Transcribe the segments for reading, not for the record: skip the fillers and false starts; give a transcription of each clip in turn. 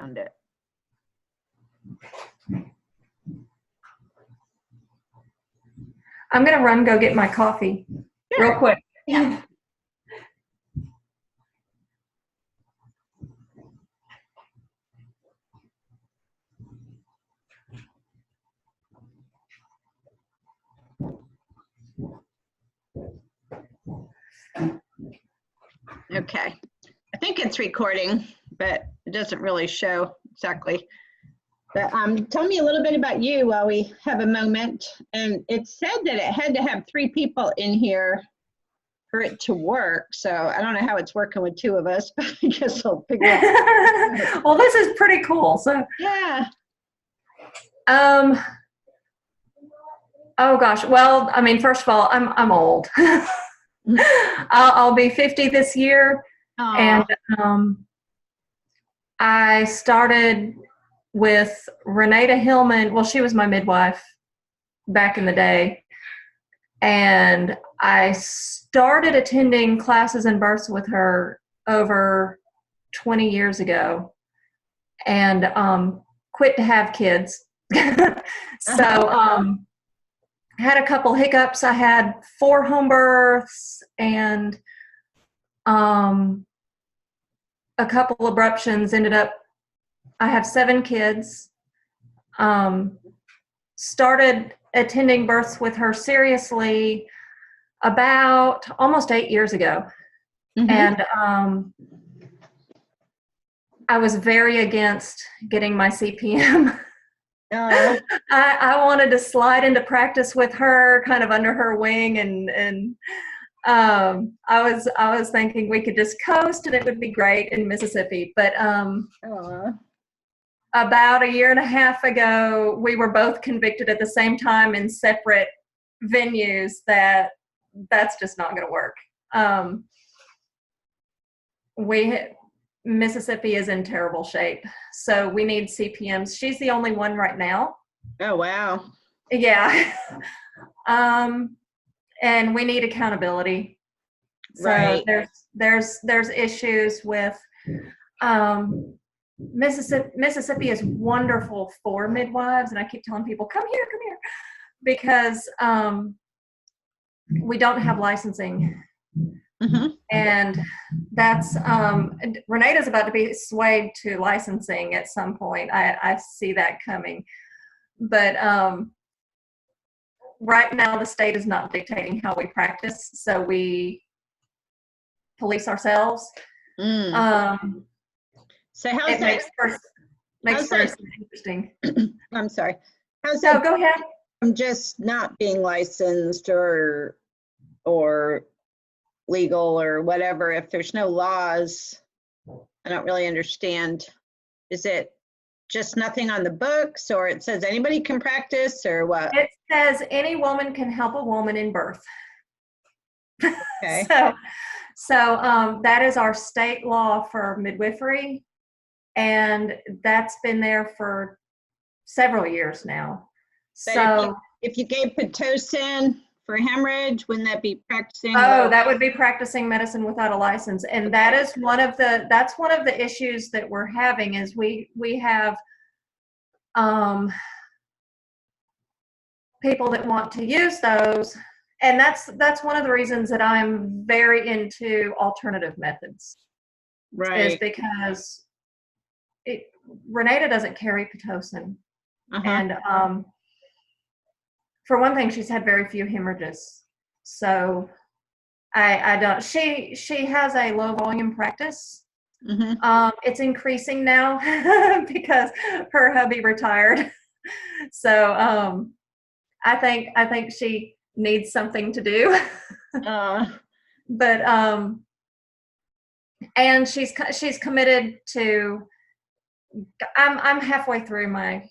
found it. I'm gonna run go get my coffee real quick. Yeah. Okay, I think it's recording, but it doesn't really show exactly. But tell me a little bit about you while we have a moment. And it said that it had to have 3 people in here for it to work. So I don't know how it's working with 2 of us, but I guess I'll figure it out. Well, this is pretty cool. So Yeah. Oh gosh. Well, I mean, first of all, I'm old. I'll be 50 this year. Aww. And I started with Renata Hillman. Well, she was my midwife back in the day. And I started attending classes and births with her over 20 years ago and quit to have kids. So had a couple hiccups. I had 4 home births and a couple abruptions. Ended up, I have 7 kids. Started attending births with her seriously about almost 8 years ago. Mm-hmm. And I was very against getting my CPM. I wanted to slide into practice with her, kind of under her wing, and I was thinking we could just coast and it would be great in Mississippi. But about a year and a half ago, we were both convicted at the same time in separate venues that's just not going to work. Mississippi is in terrible shape, so we need CPMs. She's the only one right now. Oh, wow. Yeah. And we need accountability. So right. There's issues with Mississippi is wonderful for midwives, and I keep telling people, come here, because we don't have licensing. Mm-hmm. And that's Renata's about to be swayed to licensing at some point. I see that coming, but right now the state is not dictating how we practice, so we police ourselves. So how's that? Makes first interesting. I'm sorry. How's that? Go ahead. I'm just not being licensed or legal or whatever. If there's no laws, I don't really understand. Is it just nothing on the books, or it says anybody can practice, or what? It says any woman can help a woman in birth. Okay. So that is our state law for midwifery, and that's been there for several years now. But so if you gave Pitocin for hemorrhage, wouldn't that be practicing? Oh, that would be practicing medicine without a license. And that is one of the issues that we're having is we have people that want to use those. And that's one of the reasons that I'm very into alternative methods. Right. Is because Renata doesn't carry Pitocin. And for one thing, she's had very few hemorrhages. So I don't, she has a low volume practice. Mm-hmm. It's increasing now because her hubby retired. So I think she needs something to do. But and she's committed to, I'm halfway through my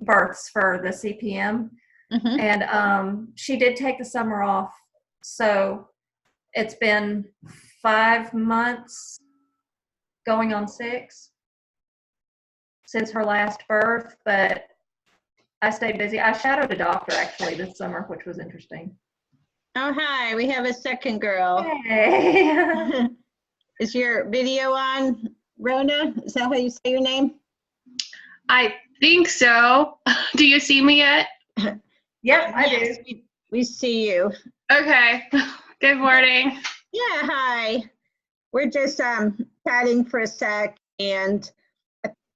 births for the CPM. Mm-hmm. And she did take the summer off, so it's been 5 months going on 6 since her last birth, but I stayed busy. I shadowed a doctor actually this summer, which was interesting. Oh, hi, we have a second girl. Hey. Is your video on? Rona, is that how you say your name? I think so. Do you see me yet? Yep, I Yes, do. we see you. Okay. Good morning. Yeah, hi. We're just chatting for a sec, and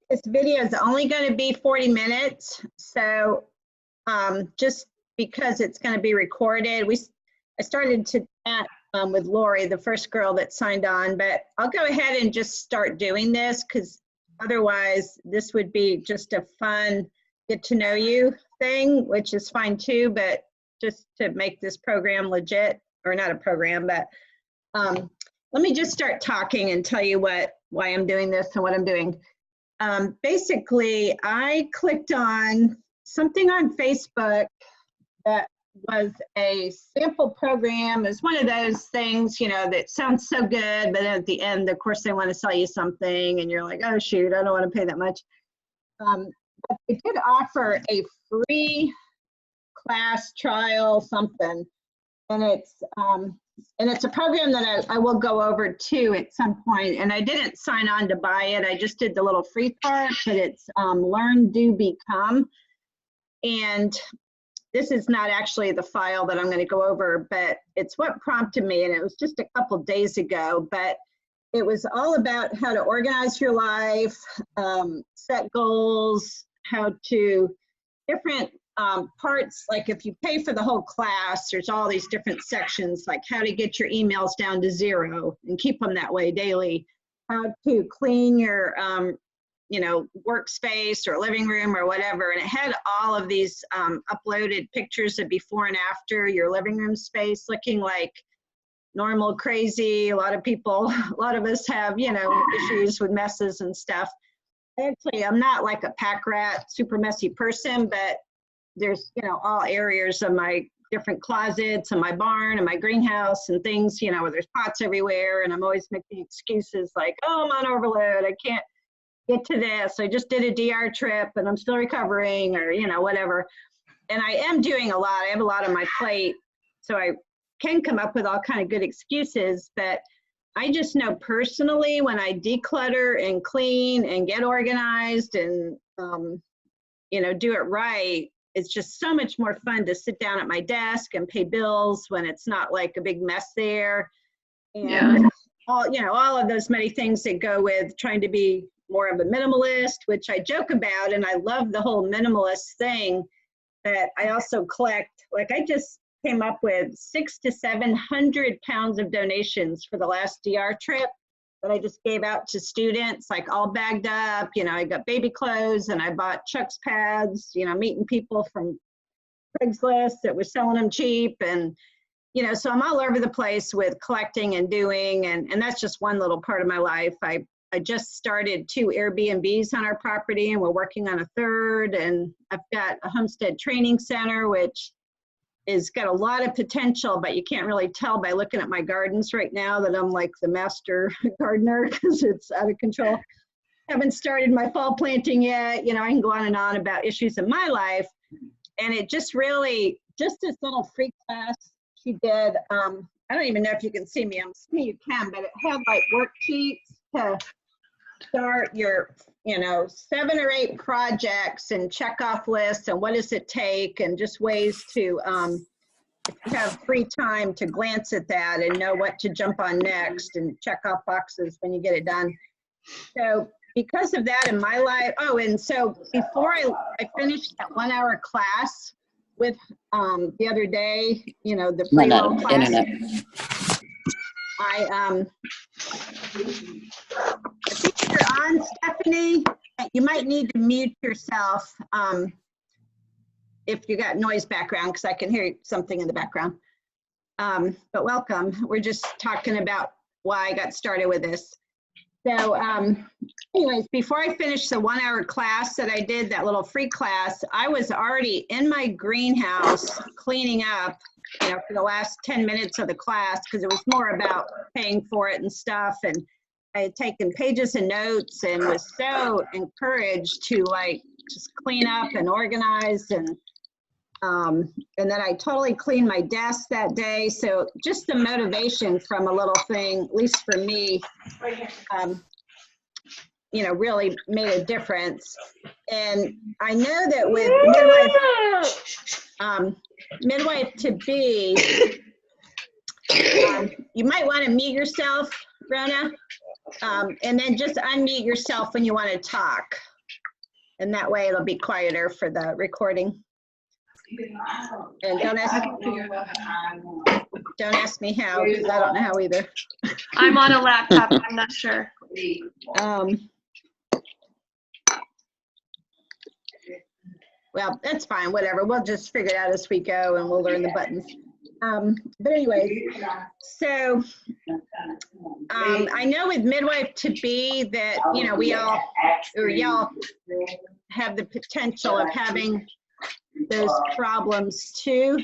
this video is only going to be 40 minutes. So just because it's going to be recorded, I started to chat with Lori, the first girl that signed on, but I'll go ahead and just start doing this because otherwise this would be just a fun get to know you thing, which is fine too, but just to make this program legit, or not a program, but let me just start talking and tell you why I'm doing this and what I'm doing. Basically, I clicked on something on Facebook that was a sample program. It's one of those things, you know, that sounds so good, but at the end, of course, they want to sell you something, and you're like, oh, shoot, I don't want to pay that much. But they did offer a free class trial something, and it's a program that I will go over too at some point. And I didn't sign on to buy it. I just did the little free part, but it's Learn, Do, Become. And this is not actually the file that I'm going to go over, but it's what prompted me. And it was just a couple days ago, but it was all about how to organize your life, set goals, how to different parts, like if you pay for the whole class, there's all these different sections, like how to get your emails down to 0 and keep them that way daily, how to clean your you know, workspace or living room or whatever. And it had all of these uploaded pictures of before and after your living room space looking like normal, crazy. A lot of people, a lot of us have, you know, issues with messes and stuff. Actually, I'm not like a pack rat, super messy person, but there's, you know, all areas of my different closets and my barn and my greenhouse and things, you know, where there's pots everywhere. And I'm always making excuses like, oh, I'm on overload. I can't get to this. I just did a DR trip and I'm still recovering, or, you know, whatever. And I am doing a lot. I have a lot on my plate. So I can come up with all kind of good excuses, but I just know personally when I declutter and clean and get organized and, you know, do it right, it's just so much more fun to sit down at my desk and pay bills when it's not like a big mess there. And Yeah. all, you know, all of those many things that go with trying to be more of a minimalist, which I joke about, and I love the whole minimalist thing, but I also collect, like I just came up with 600 to 700 pounds of donations for the last DR trip that I just gave out to students, like all bagged up. You know, I got baby clothes and I bought Chuck's pads, you know, meeting people from Craigslist that was selling them cheap. And, you know, so I'm all over the place with collecting and doing, and that's just one little part of my life. I just started 2 Airbnbs on our property and we're working on a 3rd. And I've got a homestead training center, which is got a lot of potential, but you can't really tell by looking at my gardens right now that I'm like the master gardener because it's out of control. Haven't started my fall planting yet. You know, I can go on and on about issues in my life. And it just really, just this little free class she did, I don't even know if you can see me. I'm assuming you can, but it had like worksheets to start your, you know, 7 or 8 projects and check off lists and what does it take, and just ways to, if you have free time, to glance at that and know what to jump on next and check off boxes when you get it done. So because of that in my life, oh, and so before I finished that 1-hour class with the other day, you know, the pre-roll class, internet. I think you're on, Stephanie. You might need to mute yourself if you got noise background, because I can hear something in the background. But welcome. We're just talking about why I got started with this. So anyways, before I finished the 1-hour class that I did, that little free class, I was already in my greenhouse cleaning up, you know, for the last 10 minutes of the class, because it was more about paying for it and stuff. And I had taken pages and notes and was so encouraged to like just clean up and organize. And then I totally cleaned my desk that day. So just the motivation from a little thing, at least for me, really made a difference. And I know that with MidwifeTo Be, you might want to mute yourself, Rona, and then just unmute yourself when you want to talk. And that way it'll be quieter for the recording. And don't ask me how, because I don't know how either. I'm on a laptop. I'm not sure. Well, that's fine, whatever. We'll just figure it out as we go and we'll learn the buttons. But anyway, so I know with MidwifeTo Be that, we all, or y'all have the potential of having those problems too.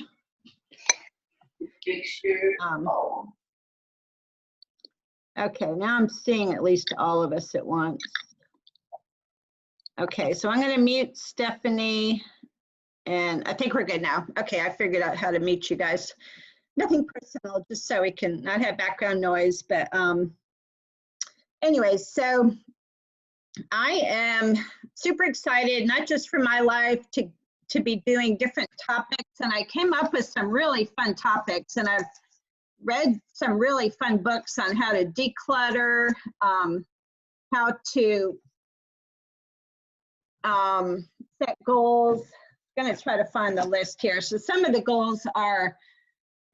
Okay, now I'm seeing at least all of us at once. Okay, so I'm going to mute Stephanie, and I think we're good now. Okay, I figured out how to mute you guys. Nothing personal, just so we can not have background noise. But anyway, so I am super excited, not just for my life, to be doing different topics. And I came up with some really fun topics, and I've read some really fun books on how to declutter, how to set goals. I'm going to try to find the list here. So some of the goals are,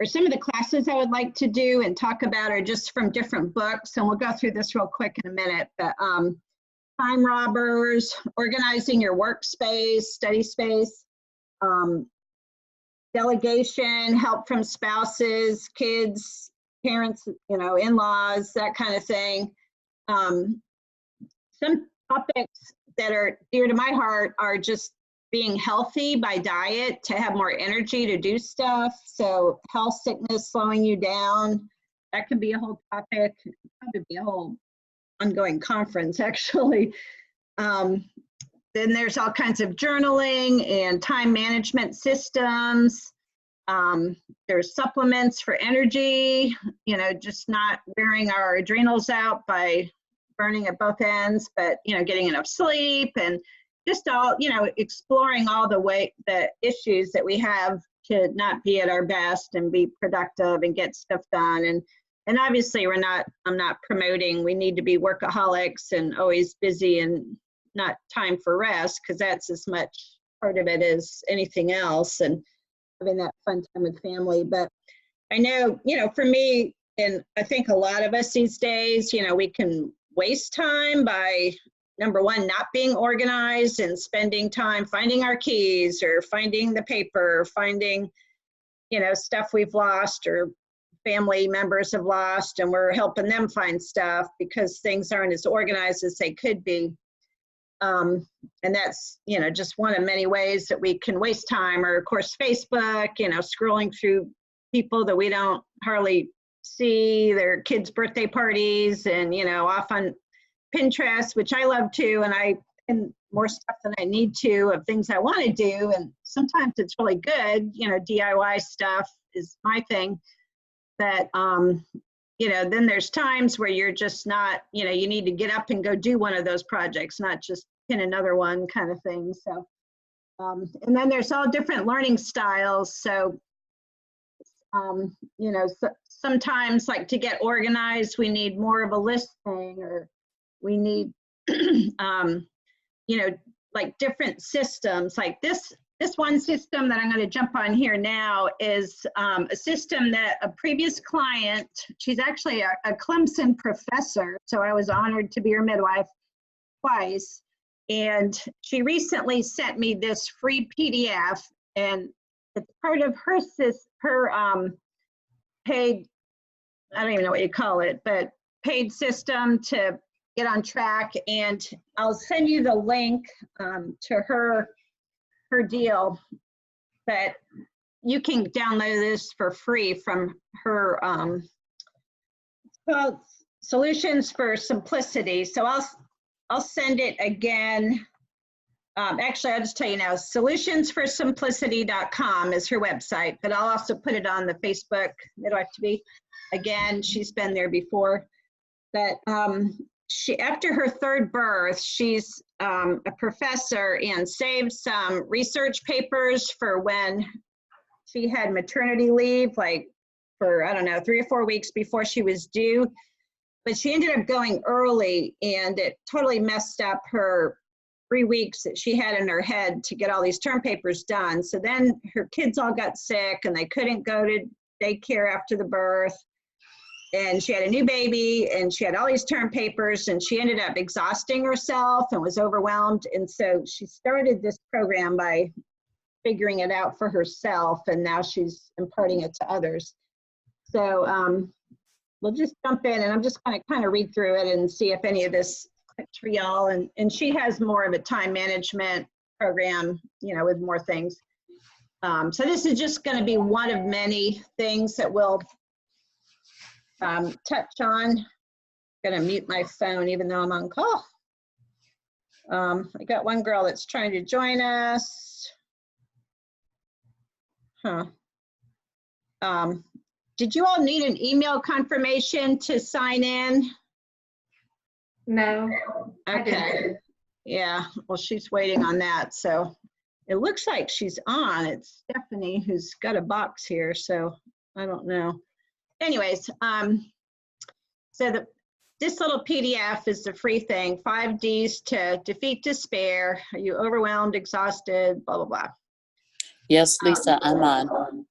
or some of the classes I would like to do and talk about are just from different books. And we'll go through this real quick in a minute. But time robbers, organizing your workspace, study space, delegation, help from spouses, kids, parents, in-laws, that kind of thing. Some topics that are dear to my heart are just being healthy by diet to have more energy to do stuff. So health, sickness, slowing you down, that could be a whole topic. It could probably be a whole ongoing conference, actually. Then there's all kinds of journaling and time management systems. There's supplements for energy, just not wearing our adrenals out by burning at both ends, but, getting enough sleep, and just all, exploring all the issues that we have to not be at our best and be productive and get stuff done. And obviously I'm not promoting, we need to be workaholics and always busy and not time for rest, because that's as much part of it as anything else, and having that fun time with family. But I know, for me, and I think a lot of us these days, we can waste time by, number one, not being organized and spending time finding our keys or finding the paper, finding, stuff we've lost or family members have lost, and we're helping them find stuff because things aren't as organized as they could be. And that's, just one of many ways that we can waste time. Or of course, Facebook, scrolling through people that we don't hardly see, their kids' birthday parties, and, off on Pinterest, which I love too. And I pin more stuff than I need to of things I want to do. And sometimes it's really good, DIY stuff is my thing. But, then there's times where you're just not, you need to get up and go do one of those projects, not just pin another one kind of thing. So, and then there's all different learning styles. So, sometimes like to get organized, we need more of a list thing, or we need, like different systems. Like this one system that I'm going to jump on here now is a system that a previous client, she's actually a Clemson professor, so I was honored to be her midwife twice. And she recently sent me this free PDF, and it's part of her paid, I don't even know what you call it, but paid system to get on track. And I'll send you the link to her deal, but you can download this for free from her. It's called Solutions for Simplicity. So I'll send it again. Actually, I'll just tell you now, solutionsforsimplicity.com is her website, but I'll also put it on the Facebook, MidwifeTo Be. Again, she's been there before. But after her third birth, she's a professor and saved some research papers for when she had maternity leave, like for, I don't know, 3 or 4 weeks before she was due. But she ended up going early, and it totally messed up her 3 weeks that she had in her head to get all these term papers done. So then her kids all got sick and they couldn't go to daycare after the birth. And she had a new baby and she had all these term papers, and she ended up exhausting herself and was overwhelmed. And so she started this program by figuring it out for herself, and now she's imparting it to others. So we'll just jump in, and I'm just going to kind of read through it and see if any of this clicks for y'all. And she has more of a time management program, you know, with more things. So this is just going to be one of many things that we'll touch on. I'm going to mute my phone even though I'm on call. I got one girl that's trying to join us. Did you all need an email confirmation to sign in? No. Okay. Yeah, well, she's waiting on that. So it looks like she's on. It's Stephanie who's got a box here, so I don't know. Anyways, so this little PDF is the free thing, 5 Ds to defeat despair. Are you overwhelmed, exhausted, blah, blah, blah. Yes, Lisa, I'm on.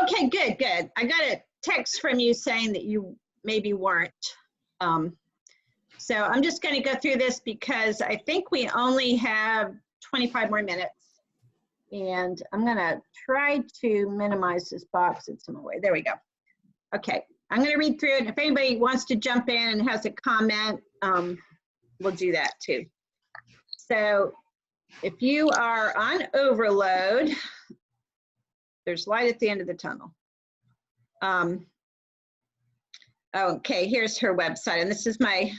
Okay, good, good. I got a text from you saying that you maybe weren't. So I'm just going to go through this because I think we only have 25 more minutes. And I'm going to try to minimize this box. It's in my way. There we go. Okay, I'm going to read through it. If anybody wants to jump in and has a comment, we'll do that too. So if you are on overload, there's light at the end of the tunnel. Okay, here's her website. And this is my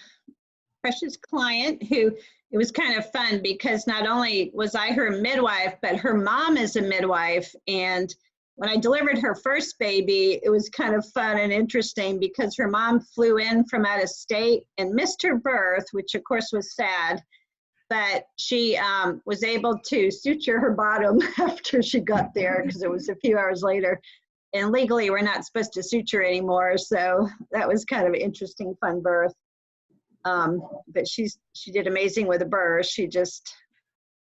precious client who, it was kind of fun because not only was I her midwife, but her mom is a midwife. And when I delivered her first baby, it was kind of fun and interesting because her mom flew in from out of state and missed her birth, which of course was sad. But she was able to suture her bottom after she got there because it was a few hours later. And legally, we're not supposed to suture anymore. So that was kind of an interesting, fun birth. But she did amazing with the birth. She just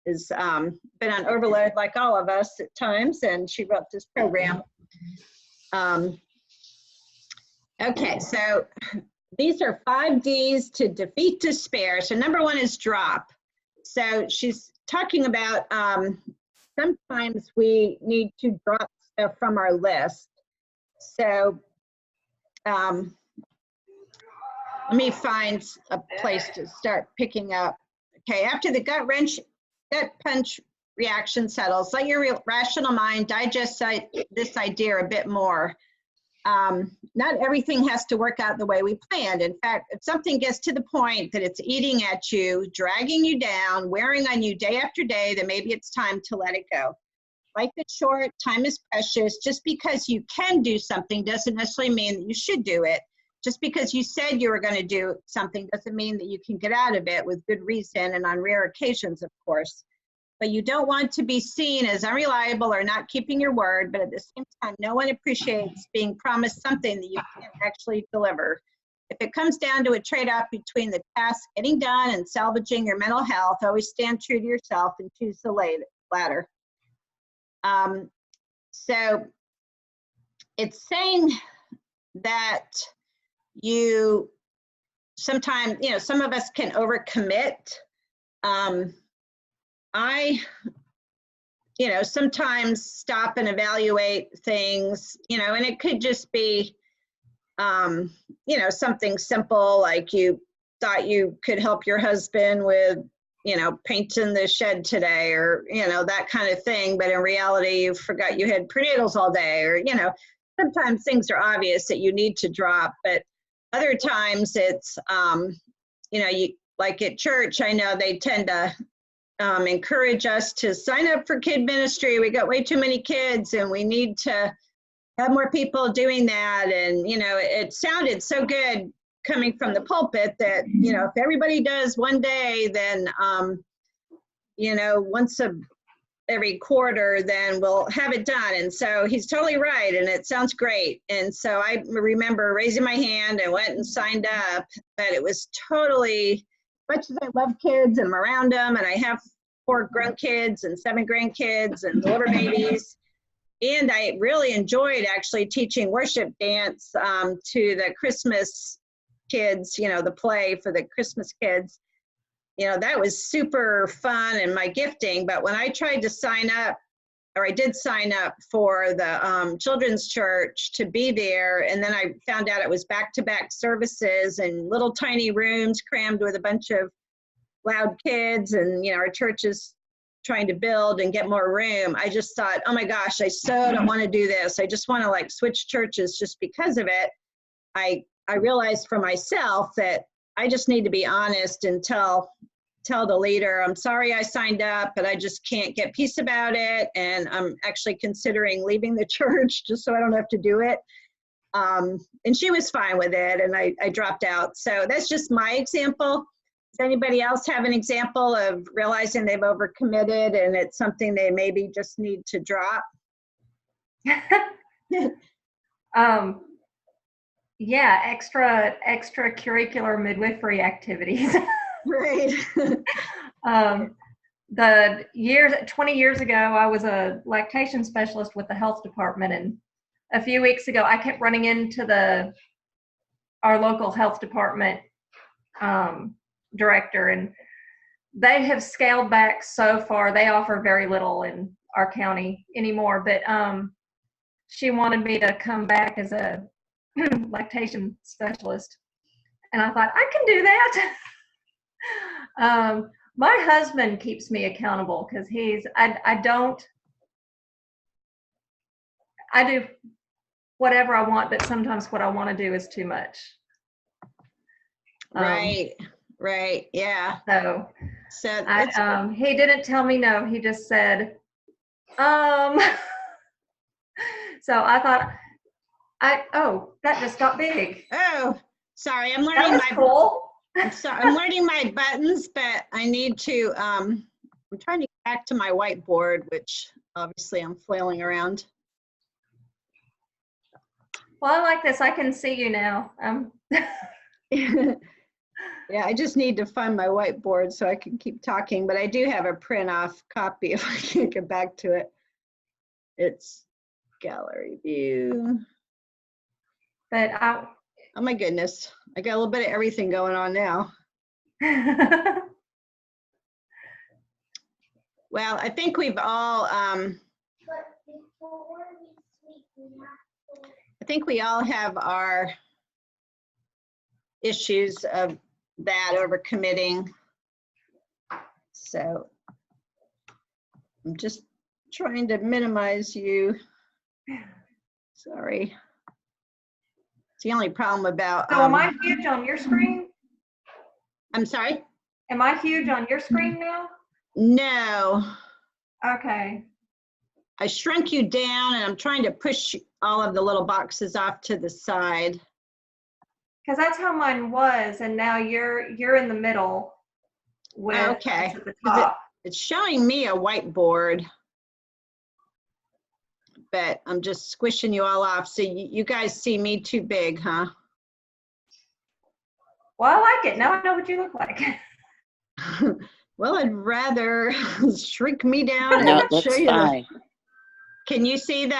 has been on overload like all of us at times, and she wrote this program. Okay, so these are 5 Ds to defeat despair. So number 1 is drop. So she's talking about sometimes we need to drop stuff from our list. So let me find a place to start picking up. Okay, after the gut punch reaction settles, let your rational mind digest this idea a bit more. Not everything has to work out the way we planned. In fact, if something gets to the point that it's eating at you, dragging you down, wearing on you day after day, then maybe it's time to let it go. Life is short, time is precious. Just because you can do something doesn't necessarily mean that you should do it. Just because you said you were going to do something doesn't mean that you can get out of it with good reason and on rare occasions, of course. But you don't want to be seen as unreliable or not keeping your word, but at the same time, no one appreciates being promised something that you can't actually deliver. If it comes down to a trade-off between the task getting done and salvaging your mental health, always stand true to yourself and choose the latter. So it's saying that you sometimes, you know, some of us can overcommit. I, you know, sometimes stop and evaluate things, you know, and it could just be, you know, something simple like you thought you could help your husband with, you know, painting the shed today or, you know, that kind of thing. But in reality, you forgot you had prenatals all day or, you know, sometimes things are obvious that you need to drop, but other times it's, you know, like at church, I know they tend to encourage us to sign up for kid ministry. We got way too many kids and we need to have more people doing that. And, you know, it sounded so good coming from the pulpit that, you know, if everybody does one day, then, you know, once every quarter, then we'll have it done. And so he's totally right, and it sounds great. And so I remember raising my hand and went and signed up, but it was totally, much as I love kids and I'm around them, and I have 4 grown kids and 7 grandkids and deliver babies. And I really enjoyed actually teaching worship dance to the Christmas kids, you know, the play for the Christmas kids. You know, that was super fun and my gifting. But when I tried to sign up, or I did sign up for the children's church to be there, and then I found out it was back-to-back services and little tiny rooms crammed with a bunch of loud kids, and, you know, our church is trying to build and get more room. I just thought, oh my gosh, I so don't want to do this. I just want to like switch churches just because of it. I realized for myself that I just need to be honest and tell the leader, I'm sorry I signed up, but I just can't get peace about it. And I'm actually considering leaving the church just so I don't have to do it. And she was fine with it, and I dropped out. So that's just my example. Does anybody else have an example of realizing they've overcommitted and it's something they maybe just need to drop? Yeah, extracurricular midwifery activities. Right. 20 years ago, I was a lactation specialist with the health department, and a few weeks ago, I kept running into our local health department director, and they have scaled back so far. They offer very little in our county anymore, but she wanted me to come back as a lactation specialist, and I thought, I can do that. My husband keeps me accountable because I do whatever I want, but sometimes what I want to do is too much. Right, yeah. So So he didn't tell me no. He just said, So I thought, that just got big. Oh, sorry, I'm That learning was cool. I'm learning my buttons, but I need to, I'm trying to get back to my whiteboard, which obviously I'm flailing around. Well, I like this. I can see you now. Yeah, I just need to find my whiteboard so I can keep talking, but I do have a print off copy if I can't get back to it. It's gallery view. But oh my goodness, I got a little bit of everything going on now. Well, I think we've all, I think we all have our issues of that overcommitting. So I'm just trying to minimize you. Sorry. It's the only problem about. So am I huge on your screen? I'm sorry? Am I huge on your screen now? No. Okay. I shrunk you down and I'm trying to push all of the little boxes off to the side. Because that's how mine was, and now you're in the middle with okay. at the top. It's showing me a whiteboard, but I'm just squishing you all off. So you guys see me too big, huh? Well, I like it. Now I know what you look like. Well, I'd rather shrink me down No, and it looks show you. fine. Can you see the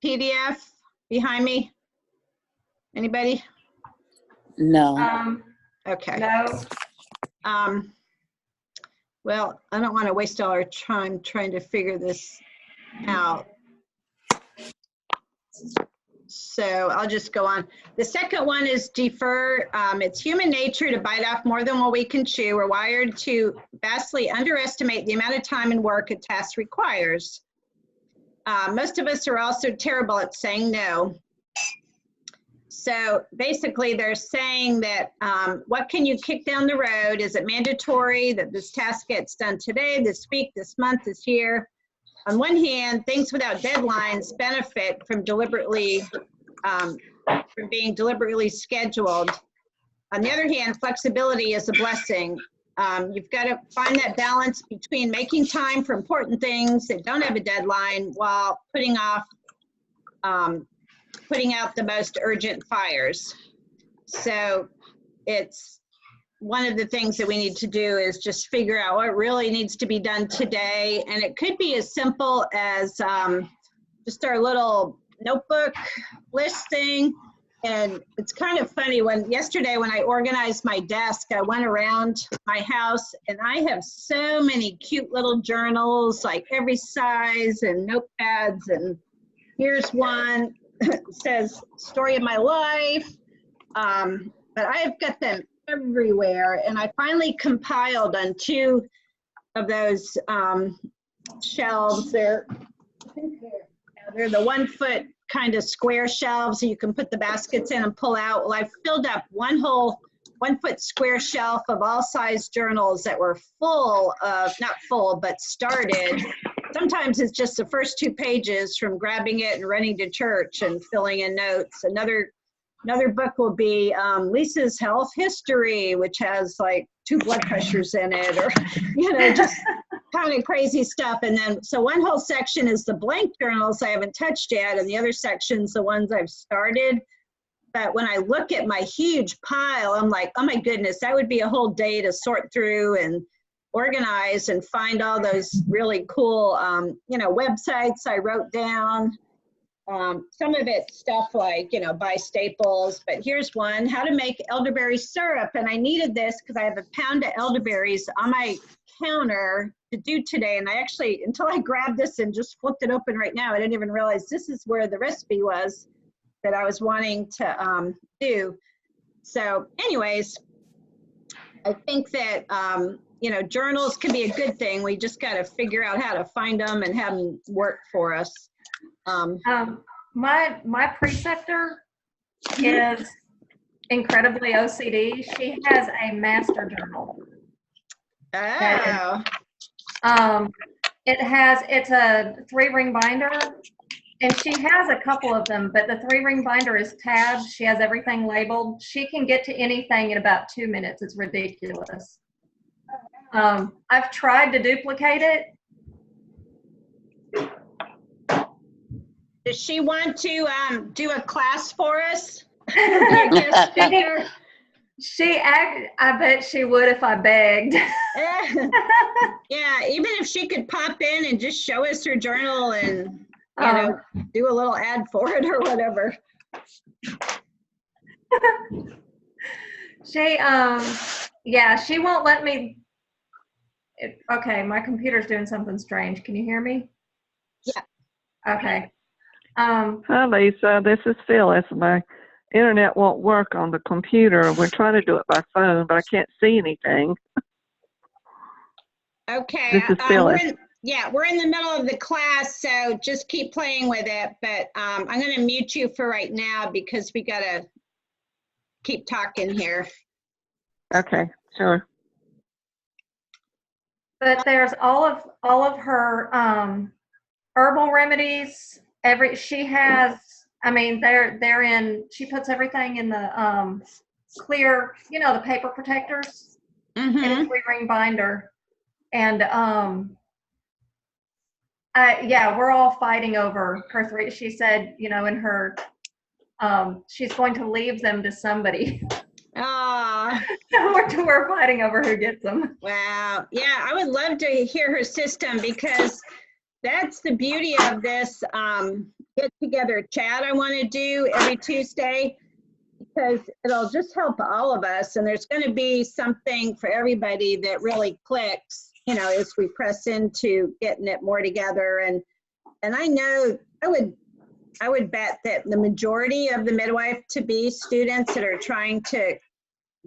PDF behind me? Anybody? No. Okay. No. Well, I don't want to waste all our time trying to figure this out. So I'll just go on. The second one is defer. It's human nature to bite off more than what we can chew. We're wired to vastly underestimate the amount of time and work a task requires. Most of us are also terrible at saying no. So basically they're saying that what can you kick down the road? Is it mandatory that this task gets done today, this week, this month, this year? On one hand, things without deadlines benefit from from being deliberately scheduled. on the other hand, flexibility is a blessing. You've got to find that balance between making time for important things that don't have a deadline while putting out the most urgent fires. So it's one of the things that we need to do is just figure out what really needs to be done today. And it could be as simple as just our little notebook list thing. And it's kind of funny, yesterday when I organized my desk, I went around my house and I have so many cute little journals, like every size, and notepads. And here's one. It says story of my life. But I've got them everywhere. And I finally compiled on 2 of those shelves. They're the 1 foot kind of square shelves so you can put the baskets in and pull out. Well, I filled up one whole 1 foot square shelf of all size journals that were full of, not full, but started. Sometimes it's just the first 2 pages from grabbing it and running to church and filling in notes. Another book will be Lisa's Health History, which has like 2 blood pressures in it, or, just kind of crazy stuff. And then, so one whole section is the blank journals I haven't touched yet, and the other section's the ones I've started. But when I look at my huge pile, I'm like, oh my goodness, that would be a whole day to sort through and organize and find all those really cool, websites I wrote down. Some of it stuff like, buy staples, but here's one, how to make elderberry syrup. And I needed this because I have a pound of elderberries on my counter to do today. And I actually, until I grabbed this and just flipped it open right now, I didn't even realize this is where the recipe was that I was wanting to do. So anyways, I think that, journals can be a good thing. We just got to figure out how to find them and have them work for us. My preceptor is incredibly OCD. She has a master journal. Oh. It's a 3-ring binder, and she has a couple of them, but the 3-ring binder is tabbed. She has everything labeled. She can get to anything in about 2 minutes. It's ridiculous. I've tried to duplicate it. Does she want to do a class for us? Be a guest speaker? I bet she would if I begged. Yeah, even if she could pop in and just show us her journal and do a little ad for it or whatever. She won't let me. Okay, my computer's doing something strange. Can you hear me? Yeah. Okay. Hi, Lisa. This is Phyllis. My internet won't work on the computer. We're trying to do it by phone, but I can't see anything. Okay. This is Phyllis. We're in the middle of the class, so just keep playing with it. But I'm going to mute you for right now because we got to keep talking here. Okay, sure. But there's all of her herbal remedies. She puts everything in the clear, the paper protectors in a 3-ring binder. And we're all fighting over her 3. She said, in her, she's going to leave them to somebody. We're fighting over who gets them. Wow. Yeah, I would love to hear her system, because that's the beauty of this get together chat I want to do every Tuesday, because it'll just help all of us, and there's going to be something for everybody that really clicks, as we press into getting it more together. And I know I would bet that the majority of the MidwifeTo Be students that are trying to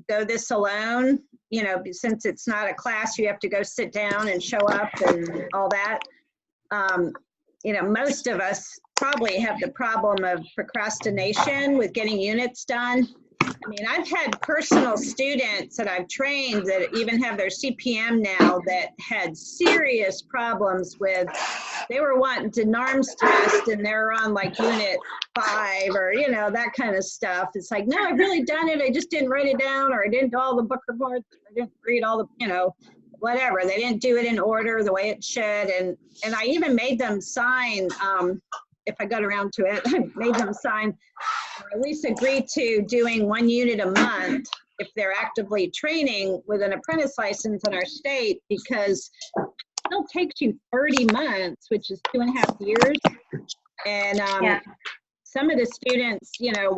go this alone, since it's not a class, you have to go sit down and show up and all that. Most of us probably have the problem of procrastination with getting units done. I mean, I've had personal students that I've trained that even have their CPM now that had serious problems with they were wanting to NARMS test and they're on like unit 5 or, you know, that kind of stuff. It's like, no, I've really done it. I just didn't write it down, or I didn't do all the book reports. I didn't read all the, you know, whatever. They didn't do it in order the way it should. And I even made them sign, if I got around to it, I made them sign or at least agree to doing 1 unit a month if they're actively training with an apprentice license in our state, because it still takes you 30 months, which is 2.5 years. And some of the students, you know,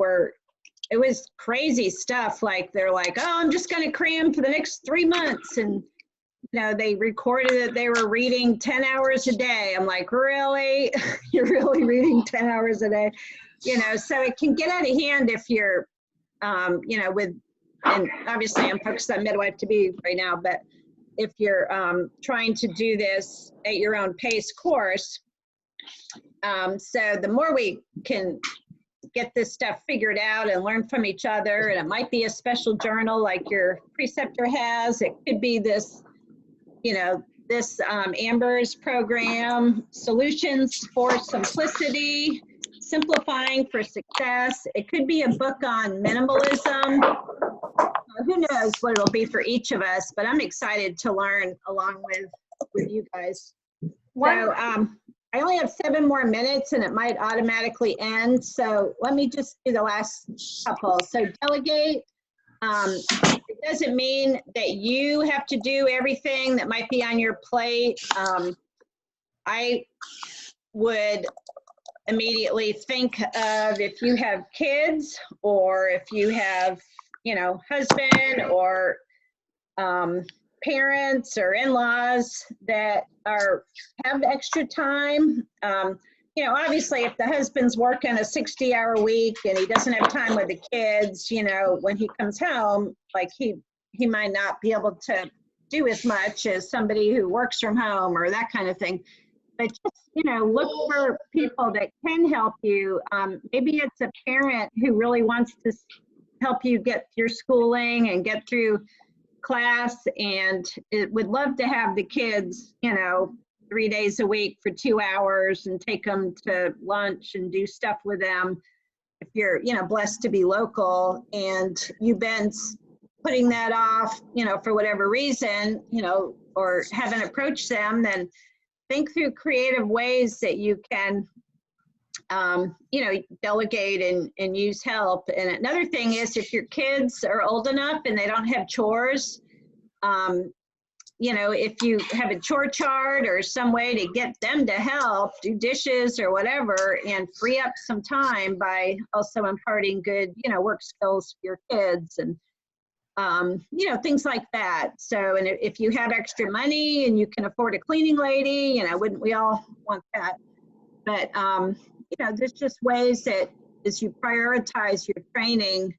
it was crazy stuff. Like they're like, oh, I'm just going to cram for the next 3 months. And, you know, they recorded that they were reading 10 hours a day. I'm like, really? You're really reading 10 hours a day? You know, so it can get out of hand if you're, you know, and obviously I'm focused on MidwifeTo Be right now, but if you're trying to do this at your own pace course, so the more we can get this stuff figured out and learn from each other, and it might be a special journal like your preceptor has, it could be this, you know, this Amber's program, Solutions for Simplicity, Simplifying for Success. It could be a book on minimalism. Who knows what it'll be for each of us, but I'm excited to learn along with you guys. So I only have 7 more minutes and it might automatically end. So let me just do the last couple. So delegate. It doesn't mean that you have to do everything that might be on your plate. I would immediately think of if you have kids, or if you have, you know, husband or parents or in-laws that have extra time. You know, obviously if the husband's working a 60-hour week and he doesn't have time with the kids, you know, when he comes home, like he might not be able to do as much as somebody who works from home or that kind of thing. But just, you know, look for people that can help you. Maybe it's a parent who really wants to help you get your schooling and get through class, and it would love to have the kids, you know, 3 days a week for 2 hours and take them to lunch and do stuff with them. If you're, you know, blessed to be local and you've been putting that off, you know, for whatever reason, you know, or haven't approached them, then think through creative ways that you can, you know, delegate and use help. And another thing is, if your kids are old enough and they don't have chores, you know, if you have a chore chart or some way to get them to help do dishes or whatever, and free up some time by also imparting good, you know, work skills for your kids, and you know, things like that. So, and if you have extra money and you can afford a cleaning lady, you know, wouldn't we all want that? But, you know, there's just ways that as you prioritize your training,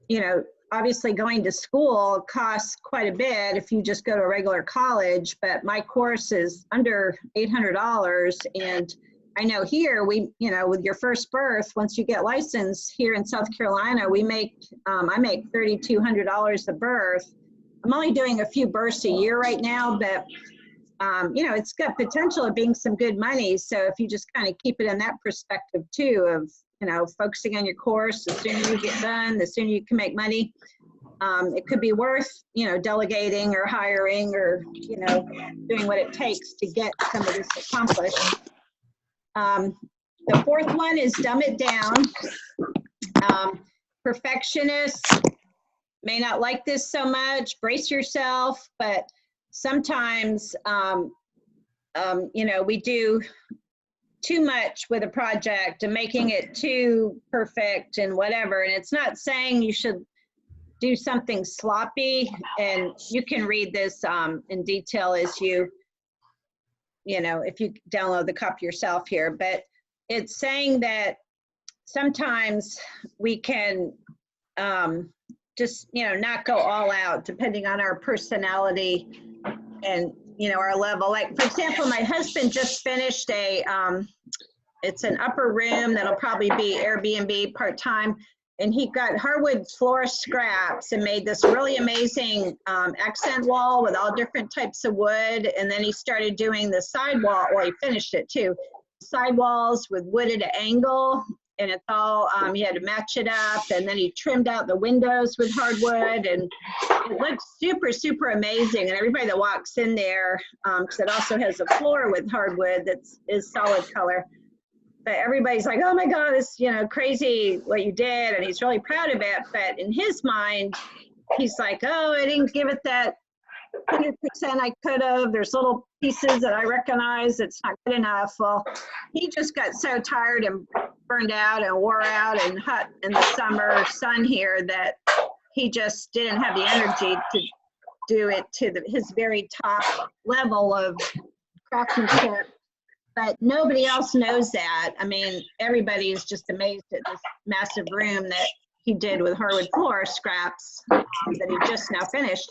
you know, obviously going to school costs quite a bit if you just go to a regular college, but my course is under $800. And I know here you know, with your first birth, once you get licensed here in South Carolina, we make, I make $3,200 a birth. I'm only doing a few births a year right now, but you know, it's got potential of being some good money. So if you just kind of keep it in that perspective too, of, you know, focusing on your course, the sooner you get done, the sooner you can make money. It could be worth, you know, delegating or hiring or, you know, doing what it takes to get some of this accomplished. The fourth one is dumb it down. Perfectionists may not like this so much, brace yourself, but sometimes, you know, we do too much with a project and making it too perfect and whatever. And it's not saying you should do something sloppy, and you can read this in detail as you know, if you download the copy yourself here, but it's saying that sometimes we can just, you know, not go all out depending on our personality and, you know, our level. Like, for example, my husband just finished it's an upper room that'll probably be Airbnb part-time. and he got hardwood floor scraps and made this really amazing accent wall with all different types of wood. And then he started doing the sidewall, well, he finished it too, sidewalls with wood at an angle, and it's all, he had to match it up, and then he trimmed out the windows with hardwood, and it looks super, super amazing. And everybody that walks in there, because it also has a floor with hardwood is solid color. But everybody's like, oh my God, it's, you know, crazy what you did. And he's really proud of it. But in his mind, he's like, oh, I didn't give it that 100% I could have. There's little pieces that I recognize. It's not good enough. Well, he just got so tired and burned out and wore out and hot in the summer sun here that he just didn't have the energy to do it to his very top level of craftsmanship. But nobody else knows that. I mean, everybody is just amazed at this massive room that he did with hardwood floor scraps that he just now finished.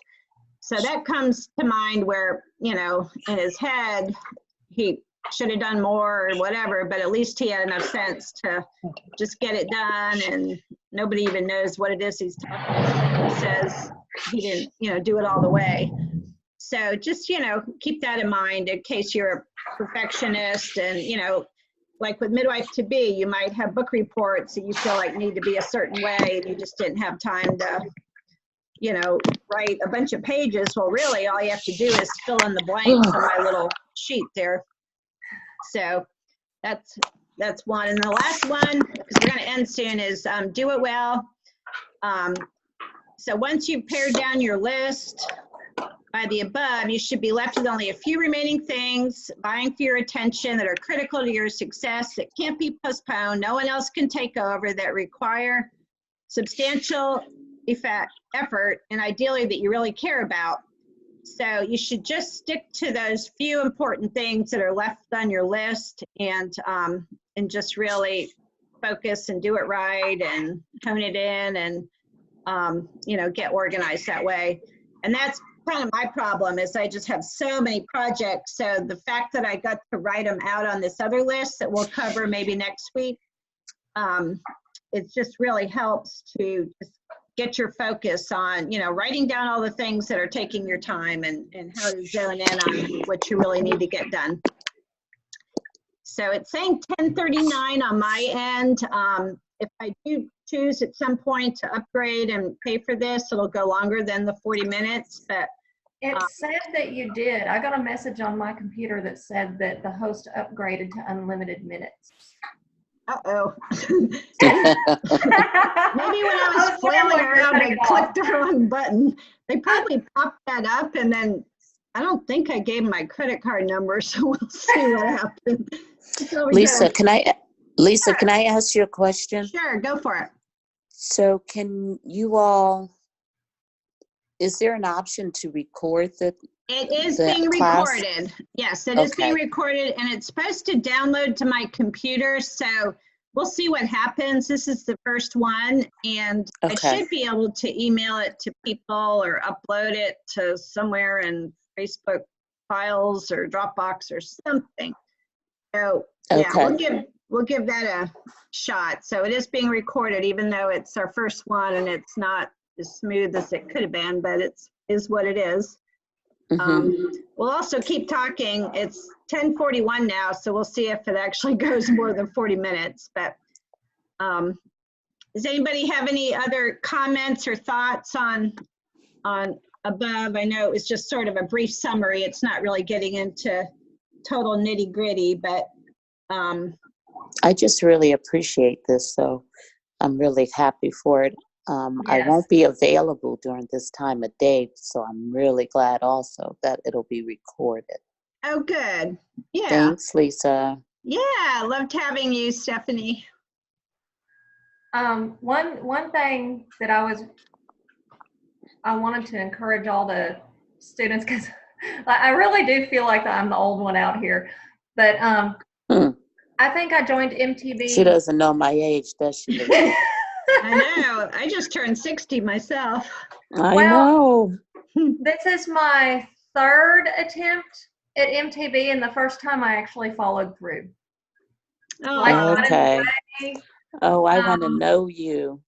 So that comes to mind where, you know, in his head, he should have done more or whatever, but at least he had enough sense to just get it done, and nobody even knows what it is he's talking about. He says he didn't, you know, do it all the way. So just, you know, keep that in mind in case you're a perfectionist. And, you know, like with MidwifeTo Be, you might have book reports that you feel like need to be a certain way, and you just didn't have time to, you know, write a bunch of pages. Well, really, all you have to do is fill in the blanks on my little sheet there. So that's one. And the last one, because we're going to end soon, is do it well. So once you've pared down your list by the above, you should be left with only a few remaining things vying for your attention that are critical to your success, that can't be postponed, no one else can take over, that require substantial effort, and ideally that you really care about. So you should just stick to those few important things that are left on your list, and just really focus and do it right and hone it in, and you know, get organized that way. And that's kind of my problem, is I just have so many projects. So the fact that I got to write them out on this other list that we'll cover maybe next week, it just really helps to just get your focus on, you know, writing down all the things that are taking your time, and how to zone in on what you really need to get done. So it's saying 10:39 on my end. If I do choose at some point to upgrade and pay for this, it'll go longer than the 40 minutes. But it said that you did. I got a message on my computer that said that the host upgraded to unlimited minutes. uh-oh. Maybe when I was flailing around, I clicked the wrong button. They probably popped that up, and then I don't think I gave my credit card number, so we'll see what happens. Lisa, can I ask you a question? Sure, go for it. So can you all, is there an option to record It is being recorded. Yes, it is being recorded, and it's supposed to download to my computer. So we'll see what happens. This is the first one, and I should be able to email it to people or upload it to somewhere in Facebook files or Dropbox or something. So yeah, we'll give that a shot. So it is being recorded, even though it's our first one and it's not as smooth as it could have been, but it is what it is. We'll also keep talking. It's 10:41 now, so we'll see if it actually goes more than 40 minutes. But does anybody have any other comments or thoughts on above? I know it was just sort of a brief summary. It's not really getting into total nitty gritty, but I just really appreciate this, so I'm really happy for it. I won't be available during this time of day, so I'm really glad also that it'll be recorded. Oh, good. Yeah. Thanks, Lisa. Yeah, loved having you, Stephanie. One thing that I wanted to encourage all the students, because I really do feel like I'm the old one out here, but I think I joined MTB. She doesn't know my age, does she? I know. I just turned 60 myself. I know. This is my third attempt at MTB, and the first time I actually followed through. Oh, okay. Oh, I want to know you.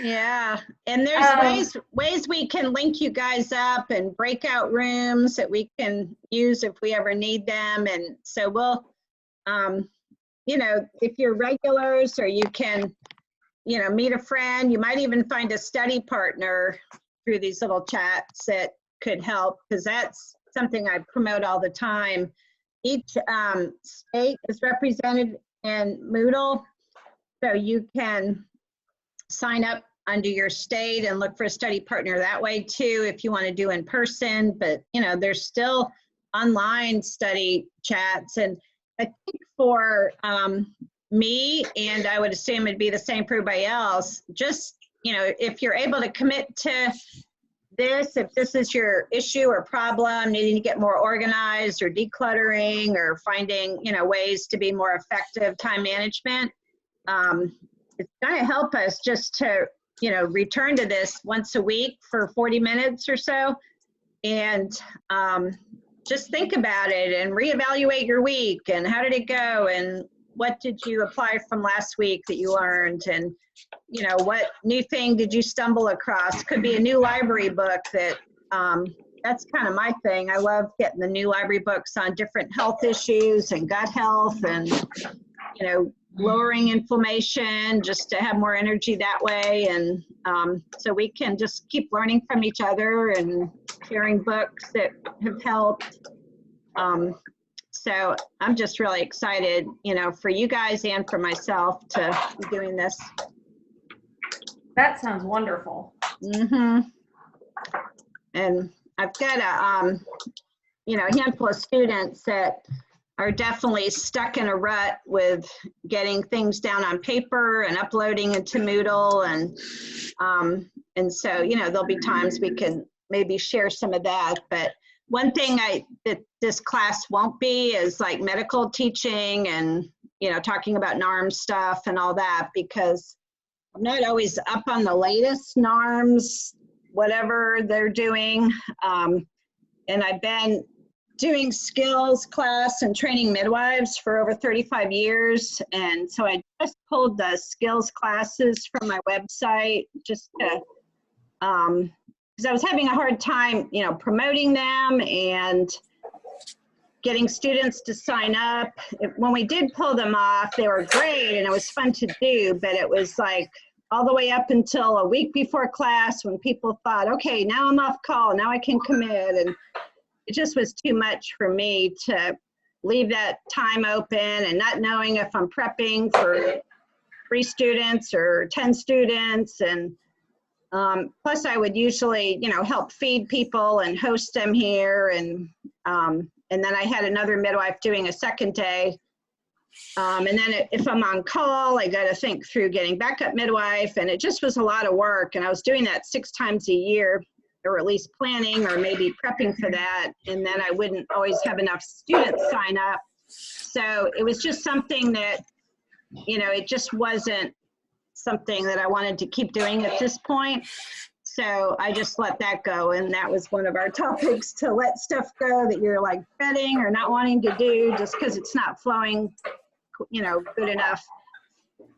Yeah, and there's ways we can link you guys up and breakout rooms that we can use if we ever need them. And so we'll, you know, if you're regulars, or you can, you know, meet a friend, you might even find a study partner through these little chats that could help, because that's something I promote all the time. Each state is represented in Moodle, so you can sign up under your state and look for a study partner that way too, if you want to do in person. But you know, there's still online study chats. And I think for me, and I would assume it'd be the same for everybody else, just, you know, if you're able to commit to this, if this is your issue or problem, needing to get more organized or decluttering or finding, you know, ways to be more effective time management, it's going to help us just to, you know, return to this once a week for 40 minutes or so, and just think about it and reevaluate your week and how did it go and what did you apply from last week that you learned, and you know, what new thing did you stumble across? Could be a new library book that, that's kind of my thing. I love getting the new library books on different health issues and gut health and, you know, lowering inflammation, just to have more energy that way. And so we can just keep learning from each other and sharing books that have helped. So I'm just really excited, you know, for you guys and for myself to be doing this. That sounds wonderful. Mm-hmm. And I've got a, you know, a handful of students that are definitely stuck in a rut with getting things down on paper and uploading into Moodle. And so, you know, there'll be times we can maybe share some of that. But one thing that this class won't be is like medical teaching and, you know, talking about NARMS stuff and all that, because I'm not always up on the latest NARMS, whatever they're doing. And I've been doing skills class and training midwives for over 35 years. And so I just pulled the skills classes from my website just to, because I was having a hard time, you know, promoting them and getting students to sign up. When we did pull them off, they were great and it was fun to do, but it was like all the way up until a week before class when people thought, okay, now I'm off call, now I can commit. And it just was too much for me to leave that time open and not knowing if I'm prepping for 3 students or 10 students. And plus I would usually, you know, help feed people and host them here. And then I had another midwife doing a second day. And then if I'm on call, I got to think through getting backup midwife, and it just was a lot of work. And I was doing that 6 times a year, or at least planning or maybe prepping for that. And then I wouldn't always have enough students sign up. So it was just something that, you know, it just wasn't something that I wanted to keep doing at this point. So I just let that go. And that was one of our topics, to let stuff go that you're like dreading or not wanting to do just because it's not flowing, you know, good enough.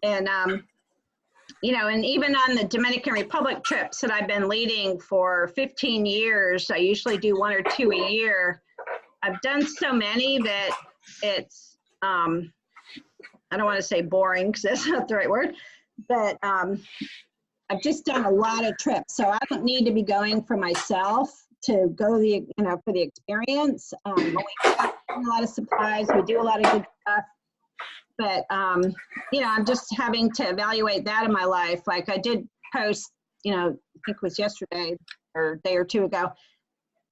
And, you know, and even on the Dominican Republic trips that I've been leading for 15 years, I usually do 1 or 2 a year. I've done so many that it's, I don't want to say boring because that's not the right word, but I've just done a lot of trips. So I don't need to be going for myself to go the, you know, for the experience. We have a lot of supplies, we do a lot of good stuff. But, you know, I'm just having to evaluate that in my life. Like I did post, you know, I think it was yesterday or a day or 2 ago,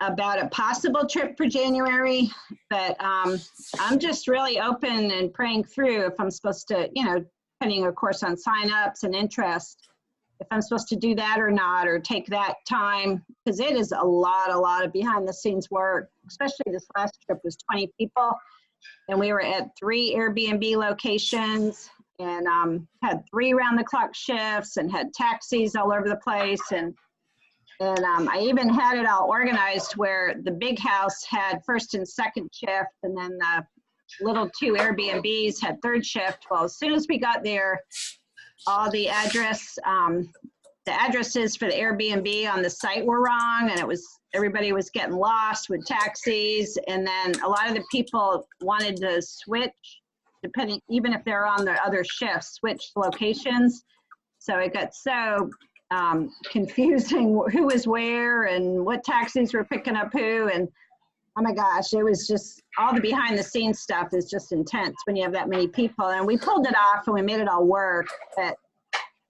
about a possible trip for January. But I'm just really open and praying through if I'm supposed to, you know, depending of course on signups and interest, if I'm supposed to do that or not, or take that time, because it is a lot of behind the scenes work. Especially this last trip was 20 people. And we were at 3 Airbnb locations and had 3 round-the-clock shifts and had taxis all over the place. And I even had it all organized where the big house had first and second shift, and then the little 2 Airbnbs had third shift. Well, as soon as we got there, all the addresses for the Airbnb on the site were wrong, and everybody was getting lost with taxis. And then a lot of the people wanted to switch, even if they're on their other shifts, switch locations. So it got so confusing who was where and what taxis were picking up who. And oh my gosh, it was just all the behind the scenes stuff is just intense when you have that many people. And we pulled it off and we made it all work. But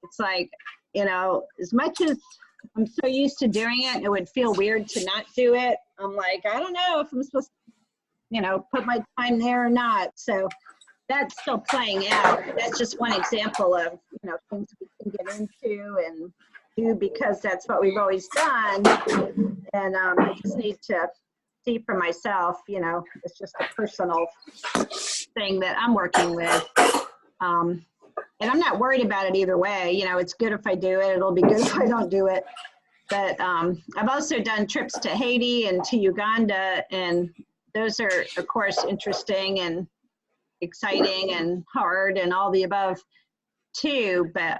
it's like, you know, as much as I'm so used to doing it, it would feel weird to not do it. I'm like, I don't know if I'm supposed to, you know, put my time there or not. So that's still playing out. That's just one example of, you know, things we can get into and do because that's what we've always done. And I just need to see for myself, you know, it's just a personal thing that I'm working with. And I'm not worried about it either way. You know, it's good if I do it. It'll be good if I don't do it. But I've also done trips to Haiti and to Uganda, and those are, of course, interesting and exciting and hard and all the above too. But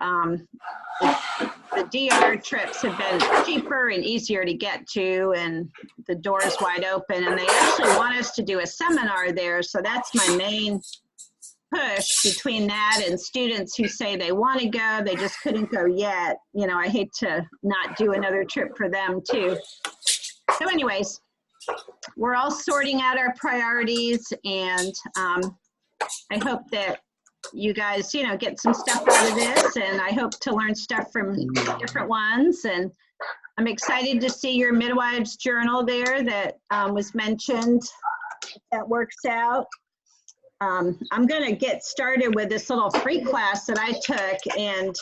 the DR trips have been cheaper and easier to get to, and the door is wide open. And they actually want us to do a seminar there. So that's my main push between that and students who say they want to go, they just couldn't go yet. You know, I hate to not do another trip for them too. So anyways, we're all sorting out our priorities, and I hope that you guys, you know, get some stuff out of this, and I hope to learn stuff from different ones. And I'm excited to see your midwives journal there that was mentioned. That works out. I'm going to get started with this little free class that I took, and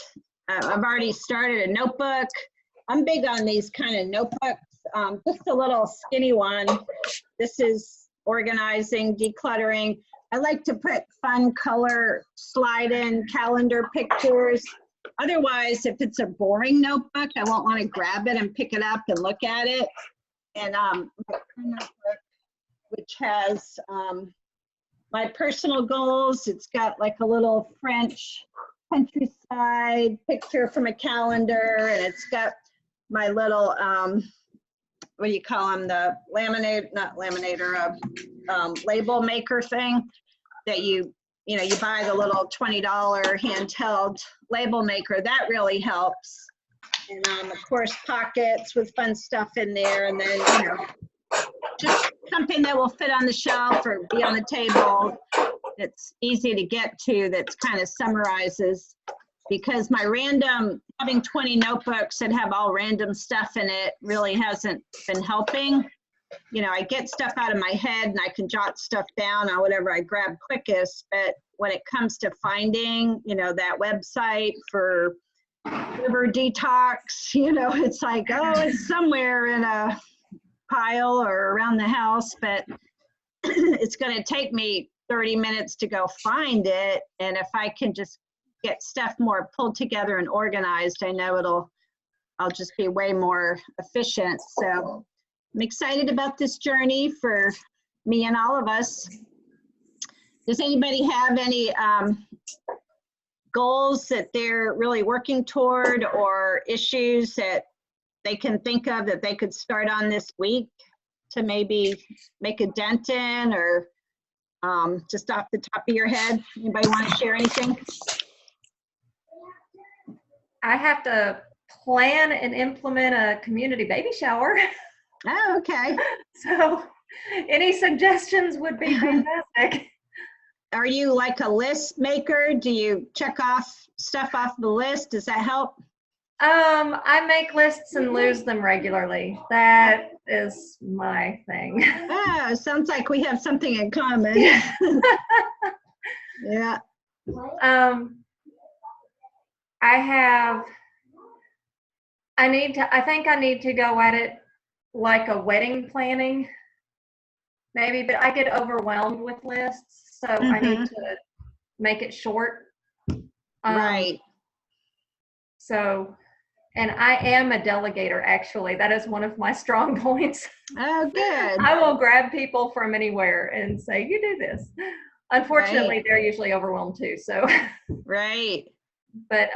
I've already started a notebook. I'm big on these kind of notebooks, just a little skinny one. This is Organizing, Decluttering. I like to put fun color slide-in calendar pictures. Otherwise, if it's a boring notebook, I won't want to grab it and pick it up and look at it. And my notebook, which has my personal goals. It's got like a little French countryside picture from a calendar, and it's got my little, what do you call them? The label maker thing that you buy the little $20 handheld label maker. That really helps. And of course, pockets with fun stuff in there, and then, you know, just something that will fit on the shelf or be on the table. It's easy to get to, that kind of summarizes, because my having 20 notebooks that have all random stuff in it really hasn't been helping. You know, I get stuff out of my head and I can jot stuff down on whatever I grab quickest, but when it comes to finding, you know, that website for liver detox, you know, it's like, oh, it's somewhere in a pile or around the house, but it's going to take me 30 minutes to go find it. And if I can just get stuff more pulled together and organized, I know I'll just be way more efficient. So I'm excited about this journey for me and all of us. Does anybody have any goals that they're really working toward, or issues that they can think of that they could start on this week to maybe make a dent in, or just off the top of your head? Anybody want to share anything? I have to plan and implement a community baby shower. Oh, okay. So any suggestions would be fantastic. Are you like a list maker? Do you check off stuff off the list? Does that help? I make lists and lose them regularly. That is my thing. Oh, sounds like we have something in common. Yeah. I think I need to go at it like a wedding planning, maybe, but I get overwhelmed with lists, so I need to make it short. Right. So, and I am a delegator, actually. That is one of my strong points. Oh, good. I will grab people from anywhere and say, you do this. Unfortunately, Right. they're usually overwhelmed too. So, Right. but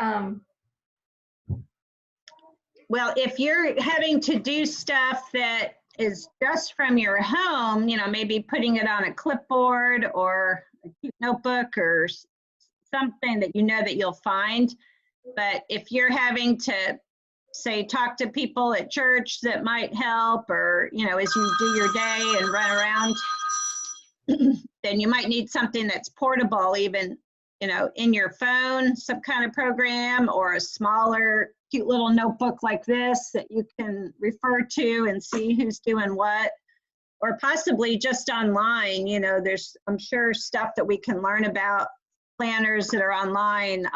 Well, if you're having to do stuff that is just from your home, maybe putting it on a clipboard or a cute notebook or something that that you'll find. But if you're having to, say, talk to people at church that might help, or, as you do your day and run around, then you might need something that's portable, even, in your phone, some kind of program, or a smaller, cute little notebook like this that you can refer to and see who's doing what, or possibly just online. There's, I'm sure, stuff that we can learn about, planners that are online.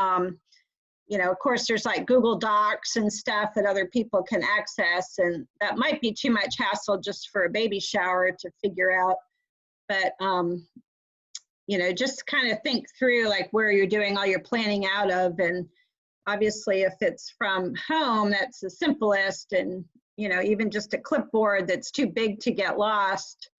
Of course, there's like Google Docs and stuff that other people can access, and that might be too much hassle just for a baby shower to figure out. But, just kind of think through like where you're doing all your planning out of. And obviously, if it's from home, that's the simplest. And, even just a clipboard that's too big to get lost.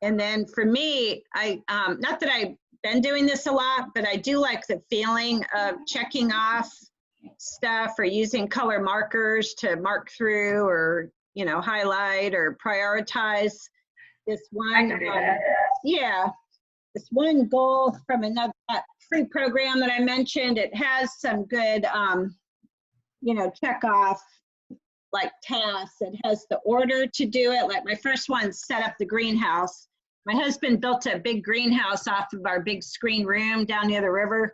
And then for me, not that I've been doing this a lot, but I do like the feeling of checking off stuff or using color markers to mark through, or, highlight or prioritize this one. I can do that. Yeah. This one goal from another free program that I mentioned, it has some good, check off like tasks. It has the order to do it. Like my first one, set up the greenhouse. My husband built a big greenhouse off of our big screen room down near the river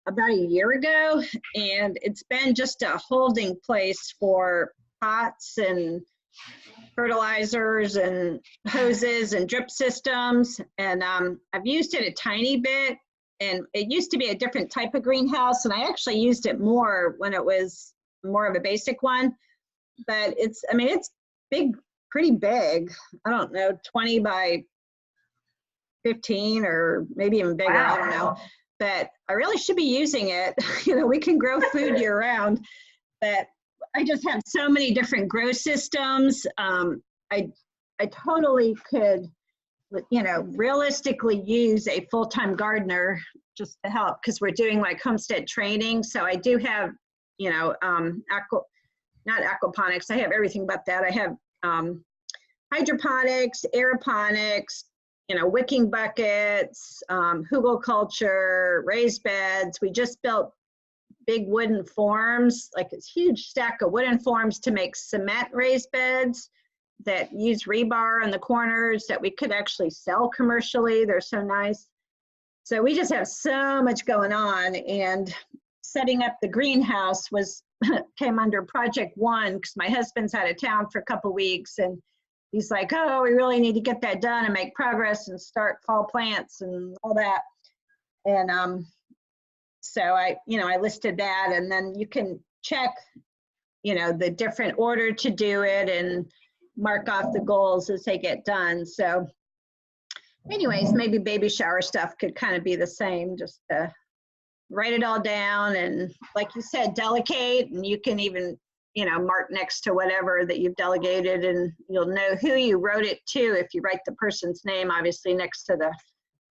about a year ago. And it's been just a holding place for pots and fertilizers and hoses and drip systems. And I've used it a tiny bit, and it used to be a different type of greenhouse, and I actually used it more when it was more of a basic one. But it's big, pretty big. I don't know, 20 by 15 or maybe even bigger. Wow. I don't know. But I really should be using it. We can grow food year round, but I just have so many different grow systems. I totally could, realistically use a full-time gardener just to help, because we're doing like homestead training. So I do have, not aquaponics. I have everything but that. I have hydroponics, aeroponics, wicking buckets, hugelkultur, raised beds. We just built big wooden forms, like this huge stack of wooden forms to make cement raised beds that use rebar on the corners that we could actually sell commercially. They're so nice. So we just have so much going on, and setting up the greenhouse came under Project 1, because my husband's out of town for a couple weeks, and he's like, oh, we really need to get that done and make progress and start fall plants and all that. And so I listed that, and then you can check, the different order to do it and mark off the goals as they get done. So anyways, maybe baby shower stuff could kind of be the same, just to write it all down. And like you said, delegate, and you can even, mark next to whatever that you've delegated, and you'll know who you wrote it to if you write the person's name, obviously, next to the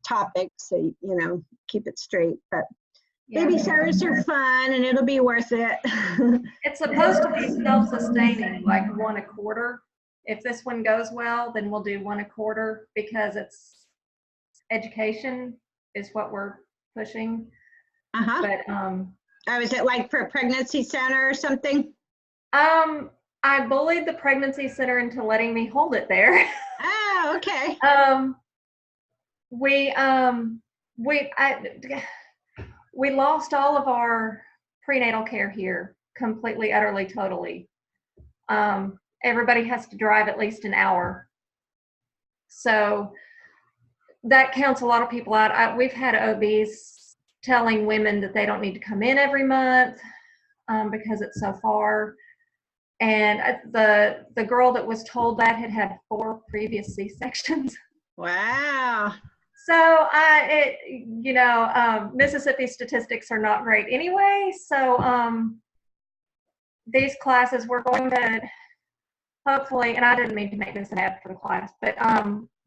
topic. So, keep it straight. But Yeah. baby showers are fun, and it'll be worth it. It's supposed to be self-sustaining, like 1 a quarter. If this one goes well, then we'll do 1 a quarter, because it's education is what we're pushing. Uh-huh. But is it like for a pregnancy center or something? I bullied the pregnancy center into letting me hold it there. Oh, okay. We lost all of our prenatal care here, completely, utterly, totally. Everybody has to drive at least an hour. So that counts a lot of people out. We've had OBs telling women that they don't need to come in every month because it's so far. And the girl that was told that had 4 previous C-sections. Wow. So Mississippi statistics are not great anyway. So these classes, we're going to hopefully, and I didn't mean to make this an ad for the class, but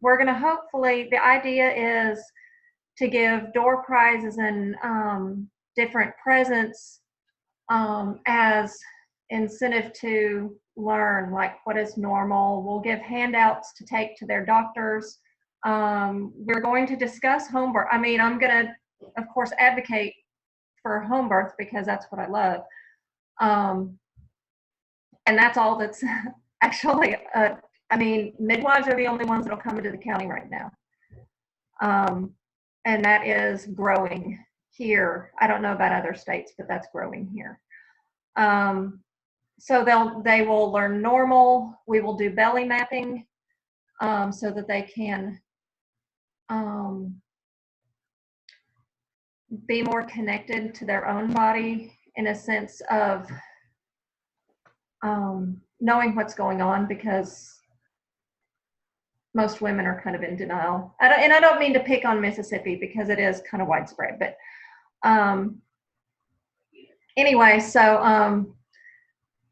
we're going to hopefully, the idea is to give door prizes and different presents as incentive to learn, like what is normal. We'll give handouts to take to their doctors. We're going to discuss home birth. I mean, I'm going to, of course, advocate for home birth because that's what I love. And that's all that's actually, I mean, midwives are the only ones that'll come into the county right now. And that is growing here. I don't know about other states, but that's growing here. So they will learn normal. We will do belly mapping so that they can be more connected to their own body in a sense of knowing what's going on, because most women are kind of in denial. And I don't mean to pick on Mississippi because it is kind of widespread, but anyway, so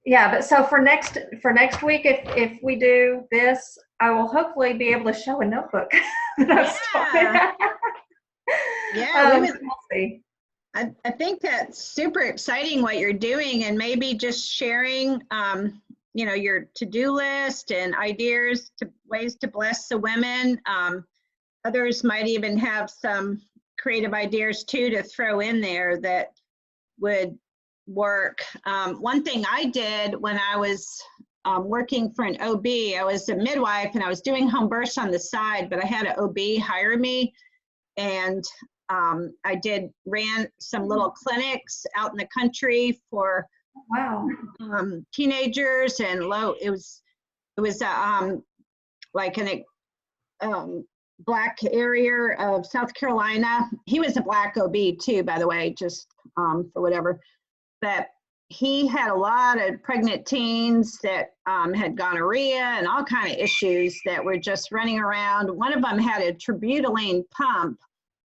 yeah, but so for next week, if we do this, I will hopefully be able to show a notebook that I've started. Yeah, we'll see. I think that's super exciting what you're doing, and maybe just sharing, you know, your to-do list and ideas to ways to bless the women. Others might even have some creative ideas too to throw in there that would work. One thing I did when I was working for an OB, I was a midwife and I was doing home births on the side, but I had an OB hire me, and I ran some little clinics out in the country for teenagers, and it was like in a black area of South Carolina. He was a black OB too, by the way, just for whatever. But he had a lot of pregnant teens that had gonorrhea and all kind of issues that were just running around. One of them had a terbutaline pump.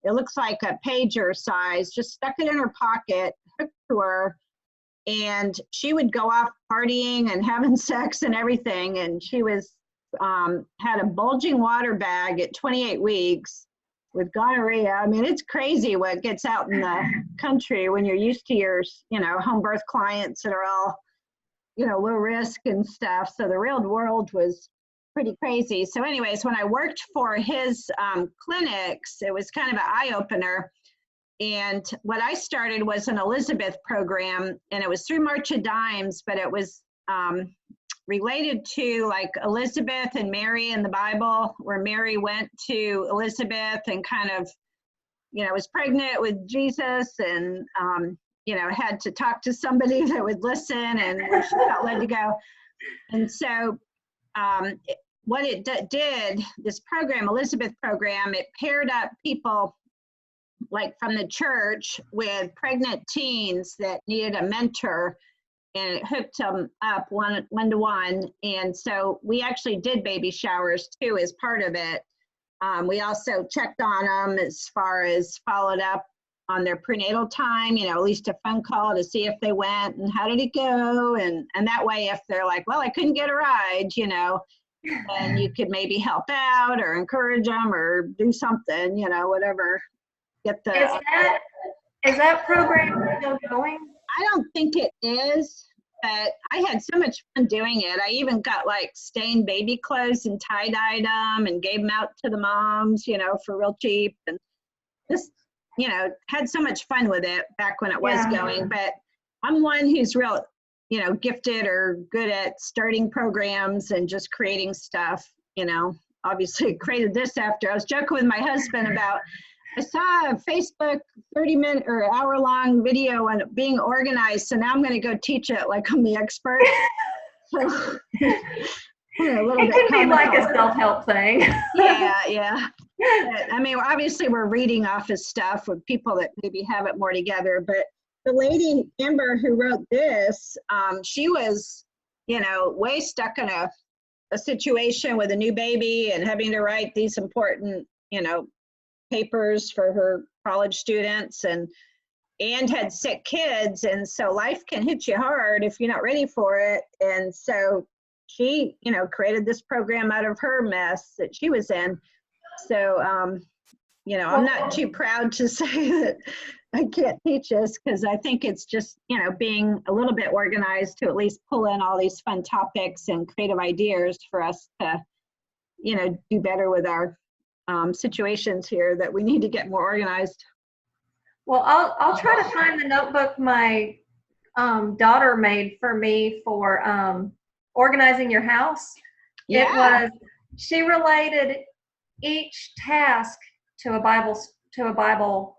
It looks like a pager size, just stuck it in her pocket, hooked to her, and she would go off partying and having sex and everything. And she was had a bulging water bag at 28 weeks with gonorrhea. I mean, it's crazy what gets out in the country when you're used to your, you know, home birth clients that are all, you know, low risk and stuff. So the real world was pretty crazy. So anyways, when I worked for his clinics, it was kind of an eye-opener. And what I started was an Elizabeth program, and it was through March of Dimes, but it was related to like Elizabeth and Mary in the Bible, where Mary went to Elizabeth and kind of, you know, was pregnant with Jesus, and, you know, had to talk to somebody that would listen, and where she felt led to go. And so what it did, this program, Elizabeth program, it paired up people like from the church with pregnant teens that needed a mentor, and it hooked them up one-to-one. And so we actually did baby showers too as part of it. We also checked on them as far as followed up on their prenatal time, you know, at least a phone call to see if they went and how did it go. And that way, if they're like, well, I couldn't get a ride, you know, and you could maybe help out or encourage them or do something, you know, whatever. Get the. Is that program still going? I don't think it is, but I had so much fun doing it. I even got like stained baby clothes and tie-dyed them and gave them out to the moms, you know, for real cheap, and just, you know, had so much fun with it back when it was going. But I'm one who's real, you know, gifted or good at starting programs and just creating stuff, you know. Obviously created this after. I was joking with my husband about, I saw a Facebook 30-minute or hour-long video on being organized, so now I'm going to go teach it like I'm the expert. So, it could be like a self-help thing. Yeah. But, I mean, obviously we're reading off his stuff with people that maybe have it more together, but the lady, Amber, who wrote this, she was, you know, way stuck in a situation with a new baby and having to write these important, you know, papers for her college students, and had sick kids, and so life can hit you hard if you're not ready for it. And so she, you know, created this program out of her mess that she was in. So you know, I'm not too proud to say that I can't teach this, because I think it's just, you know, being a little bit organized to at least pull in all these fun topics and creative ideas for us to, you know, do better with our situations here that we need to get more organized. Well, I'll try to find the notebook my daughter made for me for organizing your house. Yeah. She related each task to a Bible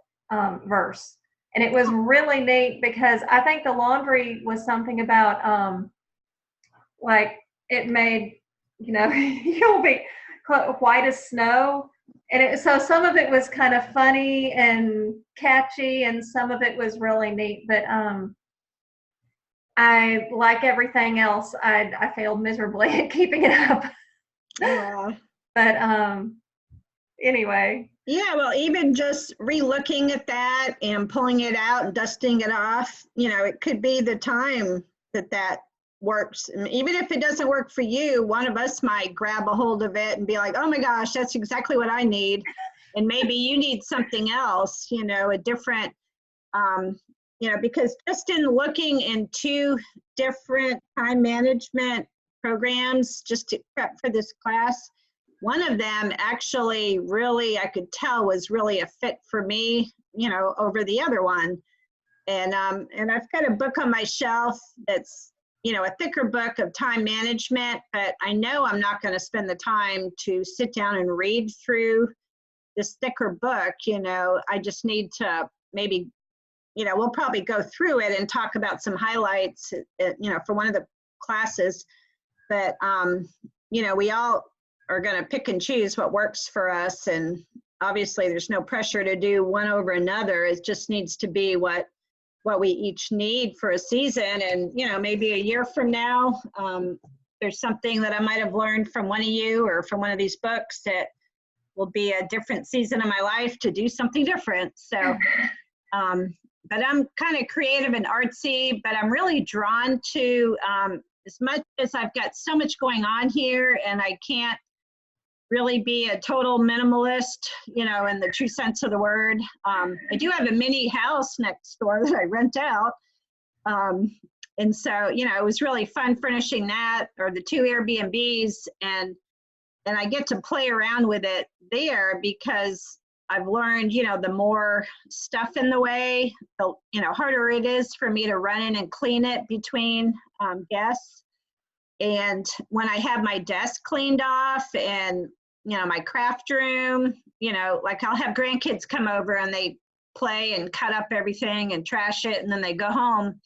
verse, and it was really neat because I think the laundry was something about like it made, you know, you'll be white as snow. And so some of it was kind of funny and catchy, and some of it was really neat. But I, like everything else, I failed miserably at keeping it up. But anyway. Yeah, well, even just re-looking at that and pulling it out and dusting it off, you know, it could be the time that works. And even if it doesn't work for you, one of us might grab a hold of it and be like, oh my gosh, that's exactly what I need. And maybe you need something else, you know, a different, you know, because just in looking in 2 different time management programs just to prep for this class, one of them actually really, I could tell, was really a fit for me, you know, over the other one. And I've got a book on my shelf that's, you know, a thicker book of time management, but I know I'm not going to spend the time to sit down and read through this thicker book. You know, I just need to maybe, you know, we'll probably go through it and talk about some highlights, you know, for one of the classes. But, you know, we all are going to pick and choose what works for us. And obviously there's no pressure to do one over another. It just needs to be what we each need for a season. And, you know, maybe a year from now, there's something that I might have learned from one of you or from one of these books that will be a different season of my life to do something different. So, but I'm kind of creative and artsy, but I'm really drawn to, as much as I've got so much going on here and I can't really be a total minimalist, you know, in the true sense of the word. I do have a mini house next door that I rent out. And so, you know, it was really fun furnishing that, or the 2 Airbnbs, and I get to play around with it there because I've learned, you know, the more stuff in the way, the, you know, harder it is for me to run in and clean it between guests. And when I have my desk cleaned off and, you know, my craft room, you know, like I'll have grandkids come over and they play and cut up everything and trash it, and then they go home.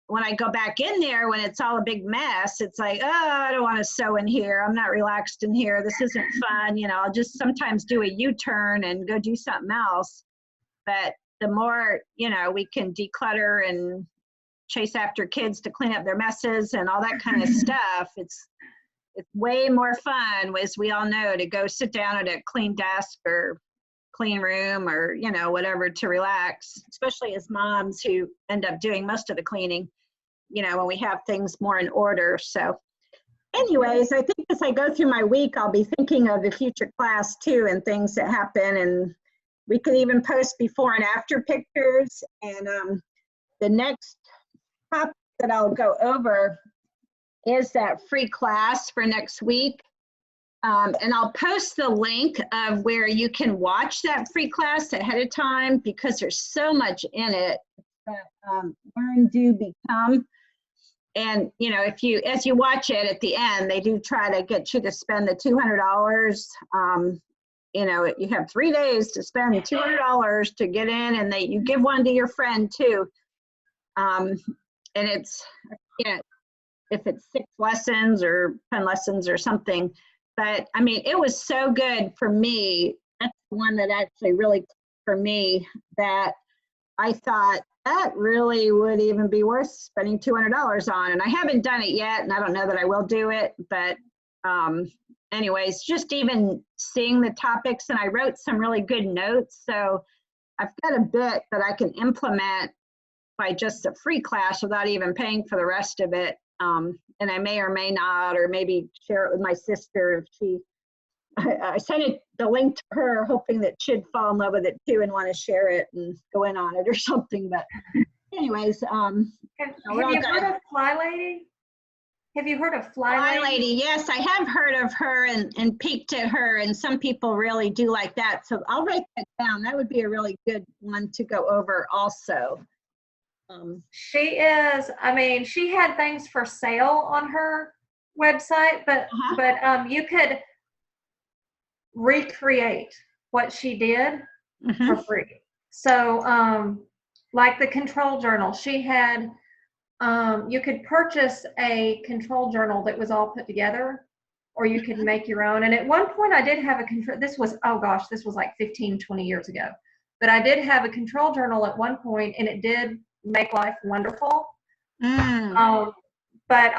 When I go back in there, when it's all a big mess, it's like, oh, I don't want to sew in here. I'm not relaxed in here. This isn't fun. You know, I'll just sometimes do a U-turn and go do something else. But the more, you know, we can declutter and chase after kids to clean up their messes and all that kind of stuff, it's way more fun, as we all know, to go sit down at a clean desk or clean room or, you know, whatever, to relax, especially as moms who end up doing most of the cleaning, you know, when we have things more in order. So anyways, I think as I go through my week, I'll be thinking of the future class too, and things that happen, and we could even post before and after pictures. And the next topic that I'll go over is that free class for next week. And I'll post the link of where you can watch that free class ahead of time, because there's so much in it. Learn, do, become. And, you know, if you, as you watch it at the end, they do try to get you to spend the $200. You know, you have 3 days to spend $200 to get in, and you give one to your friend too. And it's, yeah, if it's 6 lessons or 10 lessons or something. But I mean, it was so good for me. That's the one that actually really, for me, that I thought that really would even be worth spending $200 on. And I haven't done it yet, and I don't know that I will do it. But anyways, just even seeing the topics, and I wrote some really good notes. So I've got a bit that I can implement by just a free class without even paying for the rest of it. And I may or may not, or maybe share it with my sister if she I sent the link to her, hoping that she'd fall in love with it too and want to share it and go in on it or something. But anyways, Have you heard of Fly Lady? Have you heard of Fly Lady? Yes, I have heard of her and peeked at her, and some people really do like that. So I'll write that down. That would be a really good one to go over also. She is, I mean, she had things for sale on her website, but you could recreate what she did for free. So like the control journal, she had you could purchase a control journal that was all put together, or you could make your own. And at one point I did have a control, this was like 15, 20 years ago, but I did have a control journal at one point, and it did make life wonderful. But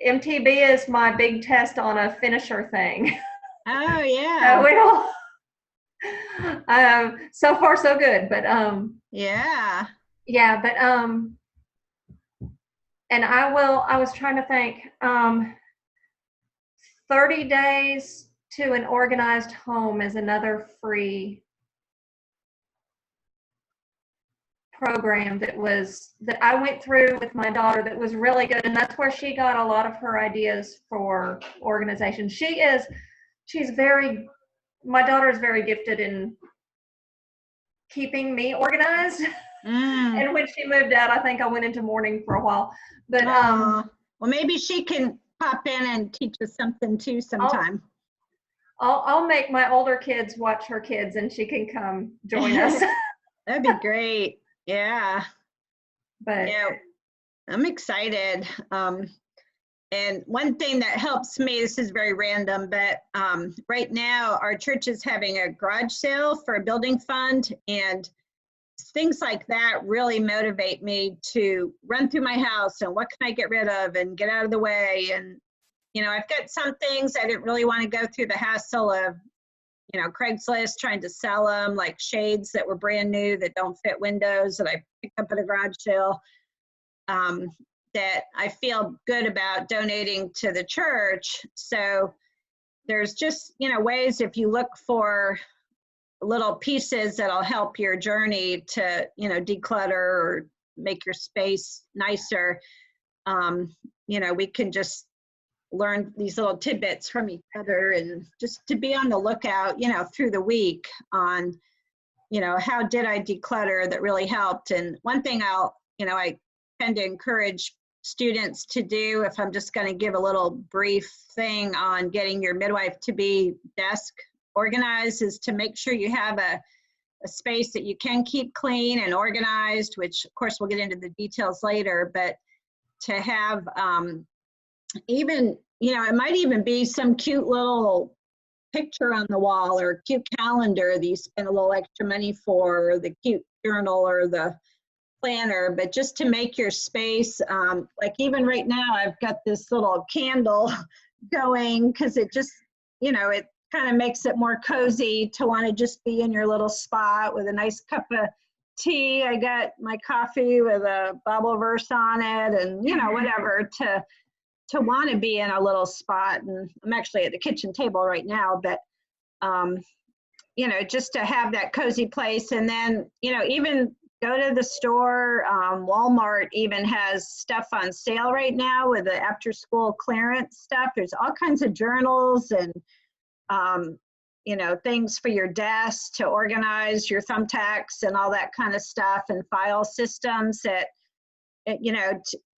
MTB is my big test on a finisher thing. Oh yeah. So far so good, but yeah, but and I was trying to think, 30 days to an organized home is another free program that I went through with my daughter that was really good, and that's where she got a lot of her ideas for organization. My daughter is very gifted in keeping me organized. And when she moved out, I think I went into mourning for a while. But well, maybe she can pop in and teach us something too sometime. I'll make my older kids watch her kids, and she can come join us. That'd be great. Yeah. But yeah, I'm excited. And one thing that helps me, this is very random, but right now our church is having a garage sale for a building fund, and things like that really motivate me to run through my house and what can I get rid of and get out of the way. And, I've got some things I didn't really want to go through the hassle of, Craigslist trying to sell them, like shades that were brand new that don't fit windows that I picked up at a garage sale. That I feel good about donating to the church. So there's just, ways, if you look for little pieces that'll help your journey to, declutter or make your space nicer. We can just learn these little tidbits from each other, and just to be on the lookout, through the week on, how did I declutter that really helped. And one thing I tend to encourage students to do, if I'm just going to give a little brief thing on getting your MidwifeTo Be desk organized, is to make sure you have a space that you can keep clean and organized, which of course we'll get into the details later, but to have even, it might even be some cute little picture on the wall or cute calendar that you spend a little extra money for, or the cute journal or the planner, but just to make your space, like even right now I've got this little candle going, because it just, it kind of makes it more cozy to want to just be in your little spot with a nice cup of tea. I got my coffee with a Bible verse on it, and whatever, to want to be in a little spot. And I'm actually at the kitchen table right now, but just to have that cozy place. And then even go to the store. Walmart even has stuff on sale right now with the after school clearance stuff. There's all kinds of journals and things for your desk to organize your thumbtacks and all that kind of stuff, and file systems that,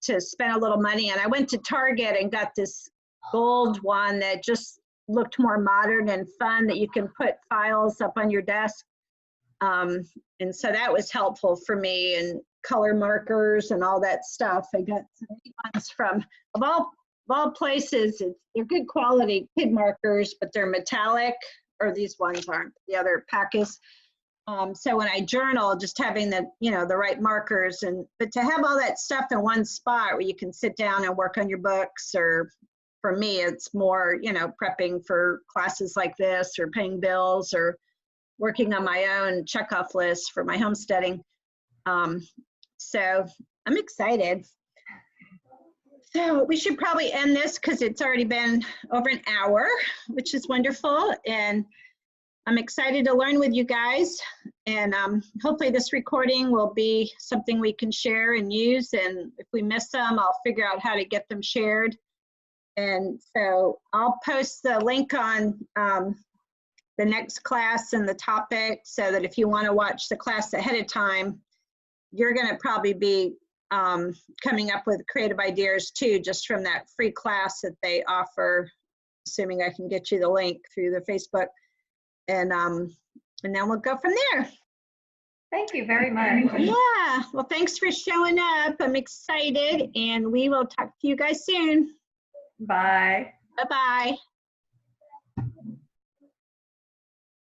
to spend a little money. And I went to Target and got this gold one that just looked more modern and fun, that you can put files up on your desk. And so that was helpful for me, and color markers and all that stuff. I got some neat ones from, of all places, they're good quality kid markers, but they're metallic, or these ones aren't, the other pack is. So when I journal, just having the, the right markers, but to have all that stuff in one spot where you can sit down and work on your books, or for me, it's more, prepping for classes like this, or paying bills, or working on my own checkoff list for my homesteading. So I'm excited. So we should probably end this because it's already been over an hour, which is wonderful. And I'm excited to learn with you guys. And hopefully this recording will be something we can share and use. And if we miss them, I'll figure out how to get them shared. And so I'll post the link on the next class and the topic so that if you want to watch the class ahead of time, you're going to probably be coming up with creative ideas too, just from that free class that they offer, assuming I can get you the link through the Facebook. And then we'll go from there. Thank you very much. Yeah, well, thanks for showing up. I'm excited, and we will talk to you guys soon. Bye. Bye-bye.